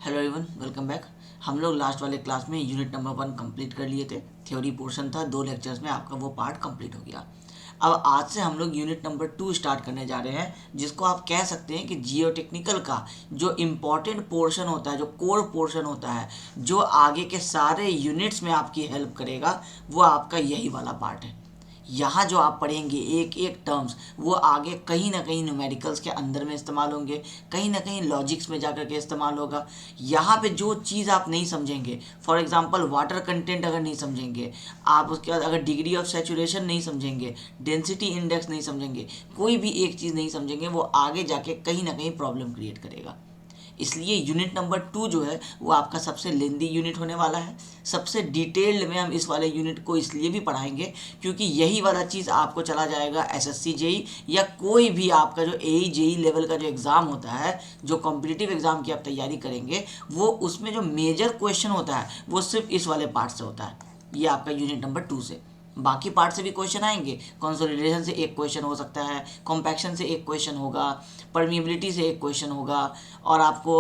Hello everyone, welcome back. हम लोग last वाले क्लास में यूनिट नंबर 1 कंप्लीट कर लिए थे। थ्योरी पोर्शन था, 2 लेक्चर्स में आपका वो पार्ट कंप्लीट हो गया। अब आज से हम लोग यूनिट नंबर 2 स्टार्ट करने जा रहे हैं, जिसको आप कह सकते हैं कि जियो टेक्निकल का जो इम्पॉर्टेंट पोर्शन होता है, जो कोर पोर्शन होता है, जो आगे के सारे यूनिट्स में आपकी हेल्प करेगा, वो आपका यही वाला पार्ट है। यहाँ जो आप पढ़ेंगे एक एक टर्म्स, वो आगे कहीं ना कहीं न्यूमेरिकल्स के अंदर में इस्तेमाल होंगे, कहीं ना कहीं लॉजिक्स में जाकर के इस्तेमाल होगा। यहाँ पे जो चीज़ आप नहीं समझेंगे, फॉर एग्जांपल वाटर कंटेंट अगर नहीं समझेंगे आप, उसके बाद अगर डिग्री ऑफ सैचुरेशन नहीं समझेंगे, डेंसिटी इंडेक्स नहीं समझेंगे, कोई भी एक चीज़ नहीं समझेंगे, वो आगे जाके कहीं ना कहीं प्रॉब्लम क्रिएट करेगा। इसलिए यूनिट नंबर 2 जो है वो आपका सबसे लेंदी यूनिट होने वाला है। सबसे डिटेल्ड में हम इस वाले यूनिट को इसलिए भी पढ़ाएंगे क्योंकि यही वाला चीज़ आपको चला जाएगा एसएससी जेई या कोई भी आपका जो एई जेई लेवल का जो एग्ज़ाम होता है, जो कॉम्पिटिटिव एग्ज़ाम की आप तैयारी करेंगे, वो उसमें जो मेजर क्वेश्चन होता है वो सिर्फ इस वाले पार्ट से होता है। ये आपका यूनिट नंबर 2 से। बाकी पार्ट से भी क्वेश्चन आएंगे। कंसोलिडेशन से एक क्वेश्चन हो सकता है, कॉम्पैक्शन से एक क्वेश्चन होगा, परमिएबिलिटी से एक क्वेश्चन होगा, और आपको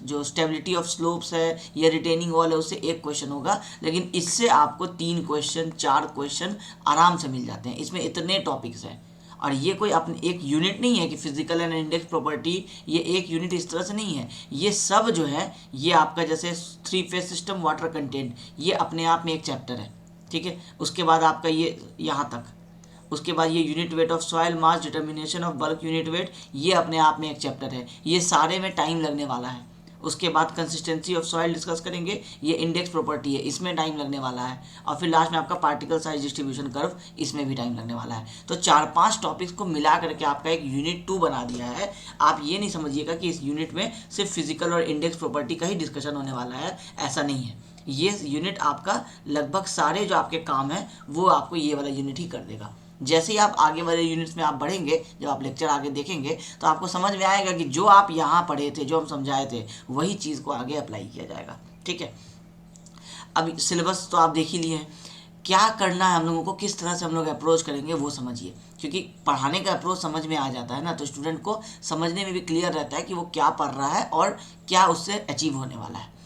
जो स्टेबिलिटी ऑफ स्लोप्स है या रिटेनिंग वॉल है उससे एक क्वेश्चन होगा। लेकिन इससे आपको 3 क्वेश्चन 4 क्वेश्चन आराम से मिल जाते हैं। इसमें इतने टॉपिक्स हैं, और ये कोई अपने एक यूनिट नहीं है कि फिजिकल एंड इंडेक्स प्रॉपर्टी, ये एक यूनिट इस तरह से नहीं है। ये सब जो है ये आपका जैसे 3 फेज सिस्टम, वाटर कंटेंट, ये अपने आप में एक चैप्टर है। ठीक है, उसके बाद आपका ये यहाँ तक, उसके बाद ये unit weight of soil mass, determination of bulk unit weight, ये अपने आप में एक चैप्टर है। ये सारे में टाइम लगने वाला है। उसके बाद कंसिस्टेंसी ऑफ सॉइल डिस्कस करेंगे, ये इंडेक्स प्रॉपर्टी है, इसमें टाइम लगने वाला है। और फिर लास्ट में आपका पार्टिकल साइज डिस्ट्रीब्यूशन कर्व, इसमें भी टाइम लगने वाला है। तो 4-5 टॉपिक्स को मिला करके आपका एक यूनिट 2 बना दिया है। आप ये नहीं समझिएगा कि इस यूनिट में सिर्फ फिजिकल और इंडेक्स प्रॉपर्टी का ही डिस्कशन होने वाला है, ऐसा नहीं है। ये यूनिट आपका लगभग सारे जो आपके काम हैं वो आपको ये वाला यूनिट ही कर देगा। जैसे ही आप आगे वाले यूनिट्स में आप बढ़ेंगे, जब आप लेक्चर आगे देखेंगे तो आपको समझ में आएगा कि जो आप यहाँ पढ़े थे, जो हम समझाए थे, वही चीज़ को आगे अप्लाई किया जाएगा। ठीक है, अब सिलेबस तो आप देख ही लिए हैं। क्या करना है हम लोगों को, किस तरह से हम लोग अप्रोच करेंगे वो समझिए। क्योंकि पढ़ाने का अप्रोच समझ में आ जाता है ना, तो स्टूडेंट को समझने में भी क्लियर रहता है कि वो क्या पढ़ रहा है और क्या उससे अचीव होने वाला है।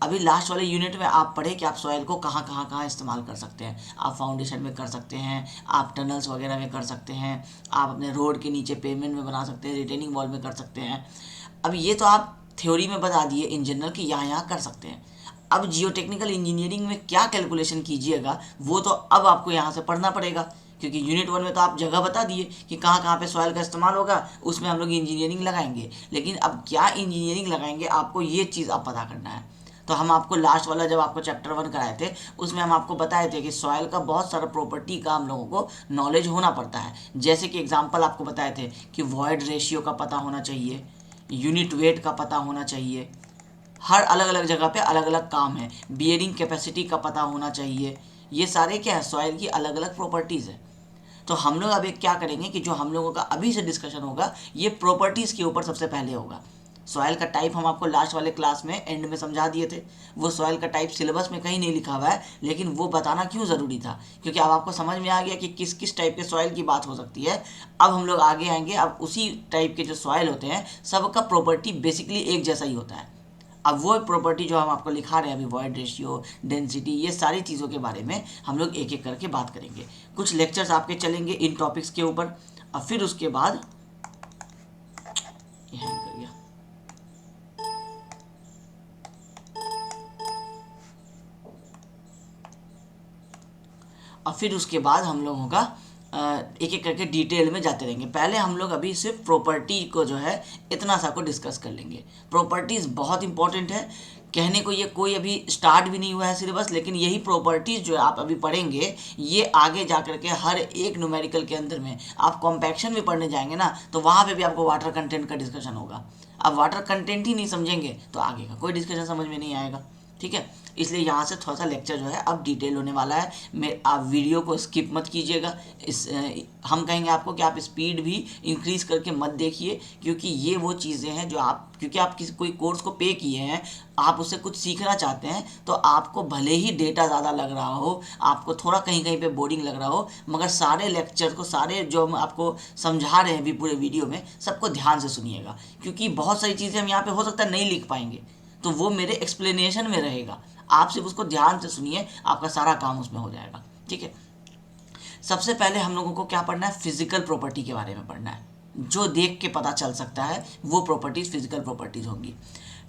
अभी लास्ट वाले यूनिट में आप पढ़े कि आप सॉइल को कहाँ इस्तेमाल कर सकते हैं। आप फाउंडेशन में कर सकते हैं, आप टनल्स वगैरह में कर सकते हैं, आप अपने रोड के नीचे पेवमेंट में बना सकते हैं, रिटेनिंग वॉल में कर सकते हैं। अब ये तो आप थ्योरी में बता दिए इन जनरल कि यहाँ यहाँ कर सकते हैं। अब जियो टेक्निकल इंजीनियरिंग में क्या कैलकुलेशन कीजिएगा वो तो अब आपको यहाँ से पढ़ना पड़ेगा। क्योंकि यूनिट 1 में तो आप जगह बता दिए कि कहाँ कहाँ पे सॉइल का इस्तेमाल होगा, उसमें हम लोग इंजीनियरिंग लगाएंगे। लेकिन अब क्या इंजीनियरिंग लगाएंगे, आपको ये चीज़ अब पता करना है। तो हम आपको लास्ट वाला जब आपको चैप्टर 1 कराए थे, उसमें हम आपको बताए थे कि सॉइल का बहुत सारा प्रॉपर्टी का हम लोगों को नॉलेज होना पड़ता है। जैसे कि एग्जांपल आपको बताए थे कि वॉइड रेशियो का पता होना चाहिए, यूनिट वेट का पता होना चाहिए, हर अलग अलग जगह पे अलग अलग काम है, बियरिंग कैपेसिटी का पता होना चाहिए। ये सारे क्या है, सॉइल की अलग अलग प्रॉपर्टीज़ है। तो हम लोग अब एक क्या करेंगे कि जो हम लोगों का अभी से डिस्कशन होगा ये प्रॉपर्टीज़ के ऊपर सबसे पहले होगा। सॉइल का टाइप हम आपको लास्ट वाले क्लास में एंड में समझा दिए थे। वो सॉइल का टाइप सिलेबस में कहीं नहीं लिखा हुआ है, लेकिन वो बताना क्यों ज़रूरी था, क्योंकि अब आपको समझ में आ गया कि किस किस टाइप के सॉइल की बात हो सकती है। अब हम लोग आगे आएंगे, अब उसी टाइप के जो सॉइल होते हैं सबका प्रॉपर्टी बेसिकली एक जैसा ही होता है। अब वो प्रॉपर्टी जो हम आपको लिखा रहे हैं अभी, वॉइड रेशियो, डेंसिटी, ये सारी चीज़ों के बारे में हम लोग एक एक करके बात करेंगे। कुछ लेक्चर्स आपके चलेंगे इन टॉपिक्स के ऊपर, और फिर उसके बाद यहाँ कर गया, और फिर उसके बाद हम लोगों का एक एक करके डिटेल में जाते रहेंगे। पहले हम लोग अभी सिर्फ प्रॉपर्टी को जो है इतना सा को डिस्कस कर लेंगे। प्रॉपर्टीज़ बहुत इंपॉर्टेंट है। कहने को ये कोई अभी स्टार्ट भी नहीं हुआ है सिलेबस, लेकिन यही प्रॉपर्टीज़ जो आप अभी पढ़ेंगे ये आगे जा कर के हर एक न्यूमेरिकल के अंदर में, आप कॉम्पैक्शन भी पढ़ने जाएंगे ना तो वहाँ पे भी आपको वाटर कंटेंट का डिस्कशन होगा। अब वाटर कंटेंट ही नहीं समझेंगे तो आगे का कोई डिस्कशन समझ में नहीं आएगा। ठीक है, इसलिए यहाँ से थोड़ा सा लेक्चर जो है अब डिटेल होने वाला है। मैं आप वीडियो को स्किप मत कीजिएगा। हम कहेंगे आपको कि आप स्पीड भी इंक्रीज़ करके मत देखिए, क्योंकि ये वो चीज़ें हैं जो आप, क्योंकि आप किसी कोई कोर्स को पे किए हैं, आप उससे कुछ सीखना चाहते हैं, तो आपको भले ही डेटा ज़्यादा लग रहा हो, आपको थोड़ा कहीं कहीं पे बोरिंग लग रहा हो, मगर सारे लेक्चर को, सारे जो हम आपको समझा रहे हैं भी पूरे वीडियो में, सबको ध्यान से सुनिएगा। क्योंकि बहुत सारी चीज़ें हम यहाँ पे हो सकता है नहीं लिख पाएंगे, तो वो मेरे एक्सप्लेनेशन में रहेगा, आप सिर्फ उसको ध्यान से सुनिए, आपका सारा काम उसमें हो जाएगा। ठीक है, सबसे पहले हम लोगों को क्या पढ़ना है, फिजिकल प्रॉपर्टी के बारे में पढ़ना है। जो देख के पता चल सकता है वो प्रॉपर्टीज फिजिकल प्रॉपर्टीज होंगी।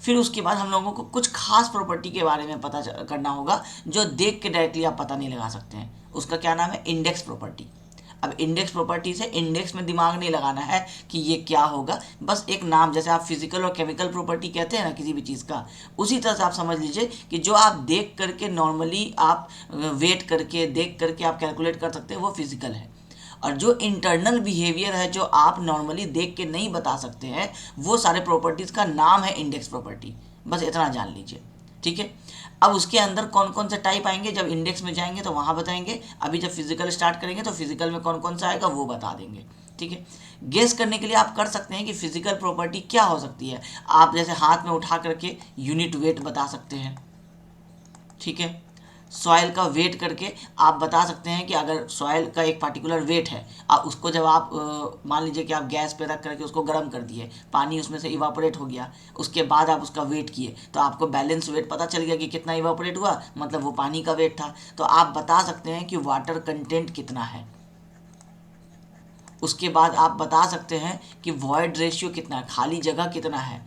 फिर उसके बाद हम लोगों को कुछ खास प्रॉपर्टी के बारे में पता करना होगा जो देख के डायरेक्टली आप पता नहीं लगा सकते हैं। उसका क्या नाम है, इंडेक्स प्रॉपर्टी। अब इंडेक्स प्रॉपर्टी से इंडेक्स में दिमाग नहीं लगाना है कि ये क्या होगा, बस एक नाम, जैसे आप फिजिकल और केमिकल प्रॉपर्टी कहते हैं ना किसी भी चीज़ का, उसी तरह से आप समझ लीजिए कि जो आप देख करके नॉर्मली आप वेट करके देख करके आप कैलकुलेट कर सकते हैं वो फिजिकल है, और जो इंटरनल बिहेवियर है जो आप नॉर्मली देख के नहीं बता सकते हैं वो सारे प्रॉपर्टीज़ का नाम है इंडेक्स प्रॉपर्टी। बस इतना जान लीजिए। ठीक है, अब उसके अंदर कौन कौन से टाइप आएंगे, जब इंडेक्स में जाएंगे तो वहाँ बताएंगे, अभी जब फिजिकल स्टार्ट करेंगे तो फिजिकल में कौन कौन सा आएगा वो बता देंगे। ठीक है, गेस करने के लिए आप कर सकते हैं कि फिजिकल प्रॉपर्टी क्या हो सकती है। आप जैसे हाथ में उठा करके यूनिट वेट बता सकते हैं। ठीक है, सॉइल का वेट करके आप बता सकते हैं कि अगर सॉइल का एक पार्टिकुलर वेट है, आप उसको जब आप मान लीजिए कि आप गैस पे रख करके उसको गर्म कर दिए, पानी उसमें से इवापोरेट हो गया, उसके बाद आप उसका वेट किए तो आपको बैलेंस वेट पता चल गया कि कितना इवापोरेट हुआ, मतलब वो पानी का वेट था। तो आप बता सकते हैं कि वाटर कंटेंट कितना है। उसके बाद आप बता सकते हैं कि वॉइड रेशियो कितना है, खाली जगह कितना है।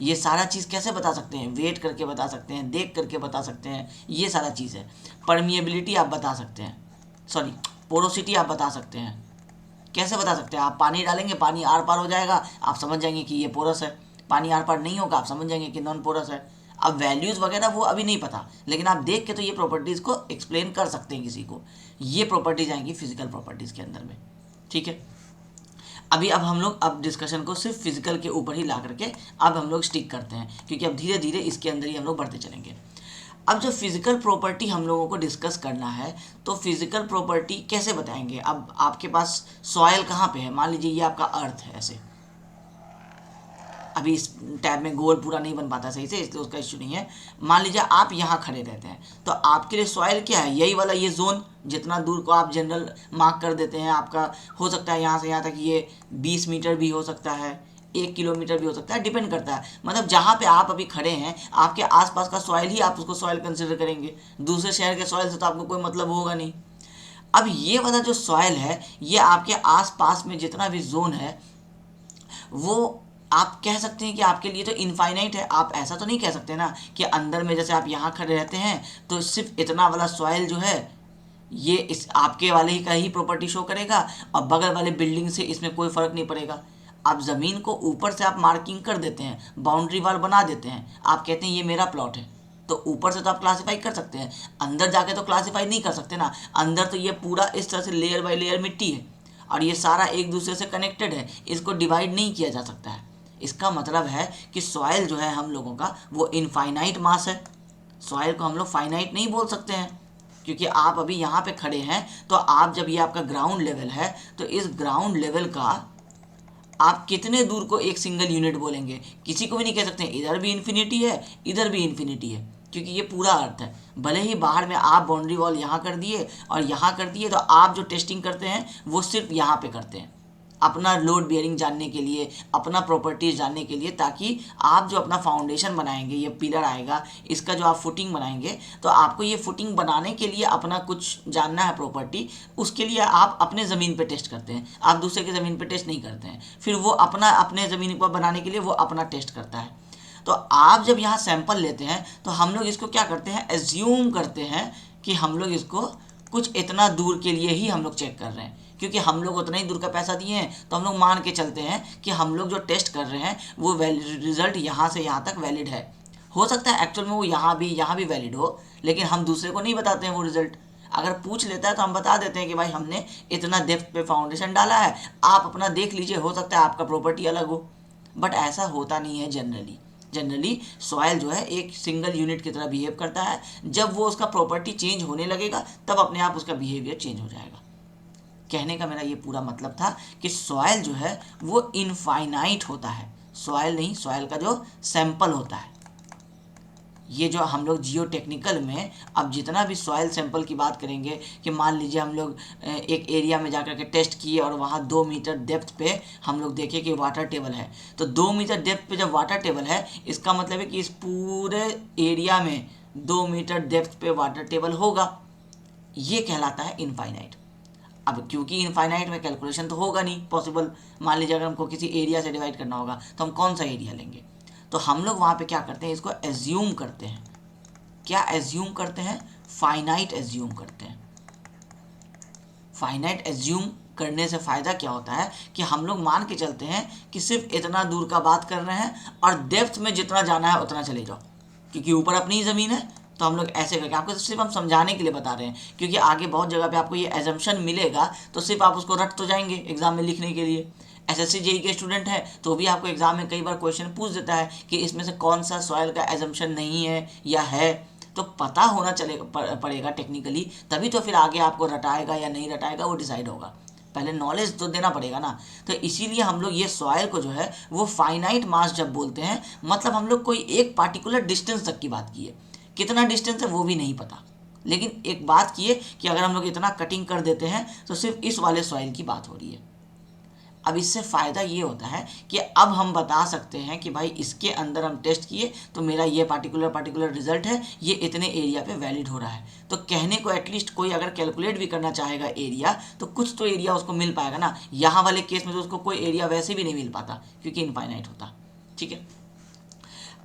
ये सारा चीज़ कैसे बता सकते हैं, वेट करके बता सकते हैं, देख करके बता सकते हैं, ये सारा चीज़ है। परमिएबिलिटी आप बता सकते हैं, सॉरी पोरोसिटी आप बता सकते हैं। कैसे बता सकते हैं, आप पानी डालेंगे, पानी आर पार हो जाएगा, आप समझ जाएंगे कि ये पोरस है। पानी आर पार नहीं होगा, आप समझ जाएंगे कि नॉन पोरस है। अब वैल्यूज़ वगैरह वो अभी नहीं पता, लेकिन आप देख के तो ये प्रॉपर्टीज़ को एक्सप्लेन कर सकते हैं किसी को। ये प्रॉपर्टीज़ आएंगी फिजिकल प्रॉपर्टीज़ के अंदर में। ठीक है, अभी अब हम लोग अब डिस्कशन को सिर्फ फिजिकल के ऊपर ही ला करके अब हम लोग स्टिक करते हैं, क्योंकि अब धीरे धीरे इसके अंदर ही हम लोग बढ़ते चलेंगे। अब जो फिजिकल प्रॉपर्टी हम लोगों को डिस्कस करना है, तो फिजिकल प्रॉपर्टी कैसे बताएंगे। अब आपके पास सॉयल कहाँ पे है, मान लीजिए ये आपका अर्थ है ऐसे, अभी इस टैब में गोल पूरा नहीं बन पाता सही से, इसलिए उसका इश्यू नहीं है। मान लीजिए आप यहाँ खड़े रहते हैं, तो आपके लिए सॉइल क्या है, यही वाला ये जोन, जितना दूर को आप जनरल मार्क कर देते हैं। आपका हो सकता है यहाँ से यहाँ तक ये 20 मीटर भी हो सकता है, 1 किलोमीटर भी हो सकता है, डिपेंड करता है। मतलब जहाँ पे आप अभी खड़े हैं आपके आसपास का सॉइल ही आप उसको सॉइल कंसिडर करेंगे, दूसरे शहर के सॉइल से तो आपको कोई मतलब होगा नहीं। अब ये वाला जो सॉइल है ये आपके आसपास में जितना भी जोन है वो आप कह सकते हैं कि आपके लिए तो इनफाइनाइट है। आप ऐसा तो नहीं कह सकते ना कि अंदर में जैसे आप यहाँ खड़े रहते हैं तो सिर्फ इतना वाला सॉइल जो है ये इस आपके वाले ही का ही प्रॉपर्टी शो करेगा, और बगल वाले बिल्डिंग से इसमें कोई फ़र्क नहीं पड़ेगा। आप ज़मीन को ऊपर से आप मार्किंग कर देते हैं, बाउंड्री वाल बना देते हैं, आप कहते हैं ये मेरा प्लॉट है, तो ऊपर से तो आप क्लासीफाई कर सकते हैं, अंदर जाके तो क्लासीफाई नहीं कर सकते ना। अंदर तो ये पूरा इस तरह से लेयर बाय लेयर मिट्टी है और ये सारा एक दूसरे से कनेक्टेड है, इसको डिवाइड नहीं किया जा सकता है। इसका मतलब है कि सॉइल जो है हम लोगों का वो इनफाइनाइट मास है। सॉइल को हम लोग फाइनाइट नहीं बोल सकते हैं, क्योंकि आप अभी यहाँ पे खड़े हैं तो आप जब ये आपका ग्राउंड लेवल है तो इस ग्राउंड लेवल का आप कितने दूर को एक सिंगल यूनिट बोलेंगे, किसी को भी नहीं कह सकते इधर भी इन्फिनिटी है इधर भी इन्फिनिटी है, क्योंकि ये पूरा अर्थ है। भले ही बाहर में आप बाउंड्री वॉल यहाँ कर दिए और यहाँ कर दिए, तो आप जो टेस्टिंग करते हैं वो सिर्फ यहाँ पे करते हैं, अपना लोड बियरिंग जानने के लिए, अपना प्रॉपर्टीज जानने के लिए, ताकि आप जो अपना फाउंडेशन बनाएंगे, ये पिलर आएगा, इसका जो आप फुटिंग बनाएंगे, तो आपको ये फुटिंग बनाने के लिए अपना कुछ जानना है प्रॉपर्टी। उसके लिए आप अपने ज़मीन पे टेस्ट करते हैं, आप दूसरे की ज़मीन पे टेस्ट नहीं करते हैं। फिर वो अपना अपने ज़मीन पर बनाने के लिए वो अपना टेस्ट करता है। तो आप जब यहाँ सैंपल लेते हैं तो हम लोग इसको क्या करते हैं, एज्यूम करते हैं कि हम लोग इसको कुछ इतना दूर के लिए ही हम लोग चेक कर रहे हैं, क्योंकि हम लोग उतना ही दूर का पैसा दिए हैं, तो हम लोग मान के चलते हैं कि हम लोग जो टेस्ट कर रहे हैं वो रिजल्ट यहाँ से यहाँ तक वैलिड है। हो सकता है एक्चुअल में वो यहाँ भी वैलिड हो, लेकिन हम दूसरे को नहीं बताते हैं वो रिजल्ट। अगर पूछ लेता है तो हम बता देते हैं कि भाई हमने इतना डेप्थ पे फाउंडेशन डाला है, आप अपना देख लीजिए, हो सकता है आपका प्रॉपर्टी अलग हो। बट ऐसा होता नहीं है जनरली सॉइल जो है एक सिंगल यूनिट की तरह बिहेव करता है। जब वो उसका प्रॉपर्टी चेंज होने लगेगा तब अपने आप उसका बिहेवियर चेंज हो जाएगा। कहने का मेरा ये पूरा मतलब था कि सॉइल जो है वो इनफाइनाइट होता है, सॉइल नहीं, सॉइल का जो सैंपल होता है ये जो हम लोग जियो टेक्निकल में अब जितना भी सॉइल सैंपल की बात करेंगे कि मान लीजिए हम लोग एक एरिया में जाकर के टेस्ट किए और वहाँ 2 मीटर डेप्थ पे हम लोग देखे कि वाटर टेबल है, तो 2 मीटर डेप्थ पे जब वाटर टेबल है इसका मतलब है कि इस पूरे एरिया में 2 मीटर डेप्थ पे वाटर टेबल होगा। ये कहलाता है इनफाइनाइट। अब क्योंकि इनफाइनाइट में कैलकुलेशन तो होगा नहीं पॉसिबल, मान लीजिए अगर हमको किसी एरिया से डिवाइड करना होगा तो हम कौन सा एरिया लेंगे, तो हम लोग वहाँ पे क्या करते हैं, इसको एज्यूम करते हैं। क्या एज्यूम करते हैं? फाइनाइट एज्यूम करते हैं। फाइनाइट एज्यूम करने से फ़ायदा क्या होता है कि हम लोग मान के चलते हैं कि सिर्फ इतना दूर का बात कर रहे हैं और डेप्थ में जितना जाना है उतना चले जाओ, क्योंकि ऊपर अपनी ही ज़मीन है। तो हम लोग ऐसे करके आपको सिर्फ हम समझाने के लिए बता रहे हैं, क्योंकि आगे बहुत जगह पे आपको ये एजम्पशन मिलेगा तो सिर्फ आप उसको रट तो जाएंगे एग्जाम में लिखने के लिए। एसएससी जेई के स्टूडेंट हैं तो भी आपको एग्जाम में कई बार क्वेश्चन पूछ देता है कि इसमें से कौन सा सॉइल का एजम्पशन नहीं है या है, तो पता होना चलेगा पड़ेगा टेक्निकली, तभी तो फिर आगे आपको रटाएगा या नहीं रटाएगा वो डिसाइड होगा। पहले नॉलेज तो देना पड़ेगा ना। तो इसीलिए हम लोग ये सॉइल को जो है वो फाइनाइट मास जब बोलते हैं, मतलब हम लोग कोई एक पार्टिकुलर डिस्टेंस तक की बात की है, कितना डिस्टेंस है वो भी नहीं पता, लेकिन एक बात की है कि अगर हम लोग इतना कटिंग कर देते हैं तो सिर्फ इस वाले सॉइल की बात हो रही है। अब इससे फ़ायदा ये होता है कि अब हम बता सकते हैं कि भाई इसके अंदर हम टेस्ट किए तो मेरा ये पार्टिकुलर रिजल्ट है, ये इतने एरिया पे वैलिड हो रहा है। तो कहने को एटलीस्ट कोई अगर कैलकुलेट भी करना चाहेगा एरिया तो कुछ तो एरिया उसको मिल पाएगा ना। यहाँ वाले केस में तो उसको कोई एरिया वैसे भी नहीं मिल पाता क्योंकि इनफाइनाइट होता। ठीक है,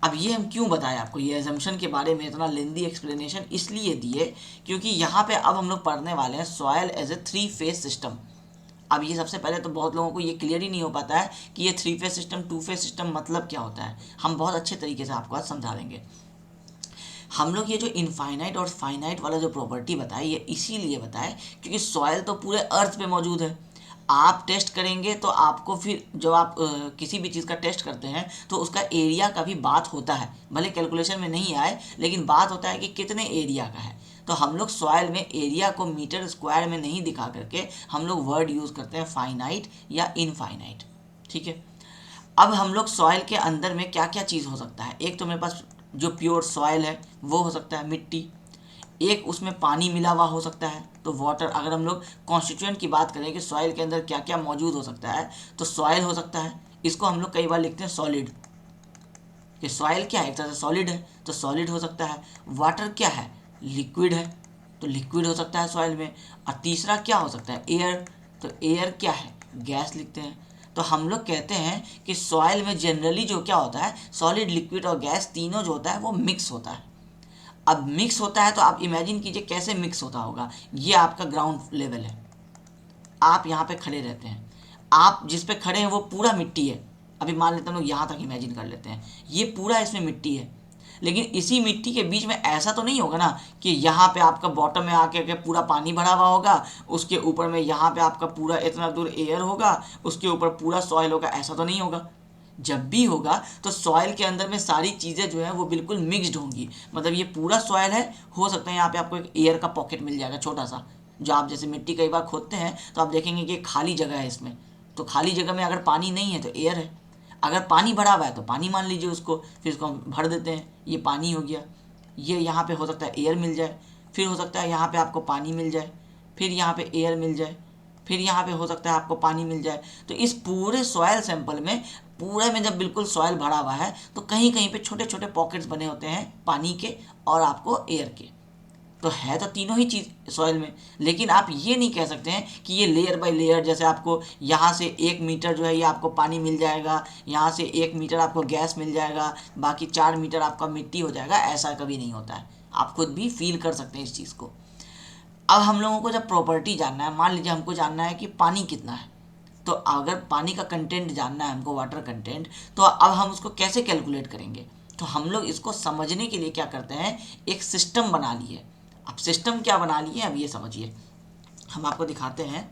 अब ये हम क्यों बताएं आपको ये एजम्पशन के बारे में इतना लेंदी एक्सप्लेनेशन इसलिए दिए क्योंकि यहाँ पे अब हम लोग पढ़ने वाले हैं soil as a 3 phase system. अब ये सबसे पहले तो बहुत लोगों को ये क्लियर ही नहीं हो पाता है कि ये 3 फेज सिस्टम 2 फेज सिस्टम मतलब क्या होता है। हम बहुत अच्छे तरीके से आपको आज समझा देंगे। हम लोग ये जो इनफाइनाइट और फाइनाइट वाला जो प्रॉपर्टी बताए ये इसीलिए बताए क्योंकि सॉयल तो पूरे अर्थ पे मौजूद है। आप टेस्ट करेंगे तो आपको फिर जब आप किसी भी चीज़ का टेस्ट करते हैं तो उसका एरिया का भी बात होता है, भले कैलकुलेशन में नहीं आए लेकिन बात होता है कि कितने एरिया का है। तो हम लोग सॉयल में एरिया को मीटर स्क्वायर में नहीं दिखा करके हम लोग वर्ड यूज़ करते हैं फाइनाइट या इनफाइनाइट। ठीक है, अब हम लोग सॉयल के अंदर में क्या क्या चीज़ हो सकता है, एक तो मेरे पास जो प्योर सॉयल है वो हो सकता है मिट्टी, एक उसमें पानी मिला हुआ हो सकता है तो वाटर। अगर हम लोग कॉन्स्टिट्यूएंट की बात करें कि सॉइल के अंदर क्या क्या मौजूद हो सकता है तो सॉइल हो सकता है, इसको हम लोग कई बार लिखते हैं सॉलिड, कि सॉइल क्या है एक तरह से सॉलिड है तो सॉलिड हो सकता है। वाटर क्या है, लिक्विड है तो लिक्विड हो सकता है सॉइल में। और तीसरा क्या हो सकता है, एयर, तो एयर क्या है, गैस लिखते हैं। तो हम लोग कहते हैं कि सॉइल में जनरली जो क्या होता है सॉलिड लिक्विड और गैस तीनों जो होता है वो मिक्स होता है। अब मिक्स होता है तो आप इमेजिन कीजिए कैसे मिक्स होता होगा। ये आपका ग्राउंड लेवल है, आप यहाँ पे खड़े रहते हैं, आप जिस पे खड़े हैं वो पूरा मिट्टी है। अभी मान लेते हैं लोग यहाँ तक इमेजिन कर लेते हैं, ये पूरा इसमें मिट्टी है, लेकिन इसी मिट्टी के बीच में ऐसा तो नहीं होगा ना कि यहाँ पे आपका बॉटम में आके के पूरा पानी भरा हुआ होगा, उसके ऊपर में यहाँ पे आपका पूरा इतना दूर एयर होगा, उसके ऊपर पूरा सॉइल होगा, ऐसा तो नहीं होगा। जब भी होगा तो सॉइल के अंदर में सारी चीज़ें जो हैं वो बिल्कुल मिक्सड होंगी। मतलब ये पूरा सॉइल है, हो सकता है यहाँ पे आपको एक एयर का पॉकेट मिल जाएगा छोटा सा, जो आप जैसे मिट्टी कई बार खोदते हैं तो आप देखेंगे कि खाली जगह है इसमें, तो खाली जगह में अगर पानी नहीं है तो एयर है, अगर पानी भरा हुआ है तो पानी मान लीजिए उसको, फिर इसको हम भर देते हैं, ये पानी हो गया। ये यहाँ पे हो सकता है एयर मिल जाए, फिर हो सकता है यहाँ पे आपको पानी मिल जाए, फिर यहाँ पे एयर मिल जाए, फिर यहाँ पे हो सकता है आपको पानी मिल जाए। तो इस पूरे सॉयल सैंपल में पूरे में जब बिल्कुल सॉयल भरा हुआ है तो कहीं कहीं पे छोटे छोटे पॉकेट्स बने होते हैं पानी के और आपको एयर के। तो है तो तीनों ही चीज़ सॉइल में, लेकिन आप ये नहीं कह सकते हैं कि ये लेयर बाय लेयर, जैसे आपको यहाँ से 1 मीटर जो है ये आपको पानी मिल जाएगा, यहाँ से 1 मीटर आपको गैस मिल जाएगा, बाकी 4 मीटर आपका मिट्टी हो जाएगा, ऐसा कभी नहीं होता है। आप खुद भी फील कर सकते हैं इस चीज़ को। अब हम लोगों को जब प्रॉपर्टी जानना है, मान लीजिए हमको जानना है कि पानी कितना है, तो अगर पानी का कंटेंट जानना है हमको, वाटर कंटेंट, तो अब हम उसको कैसे कैलकुलेट करेंगे। तो हम लोग इसको समझने के लिए क्या करते हैं, एक सिस्टम बना लिए। अब सिस्टम क्या बना लिए अब ये समझिए, हम आपको दिखाते हैं।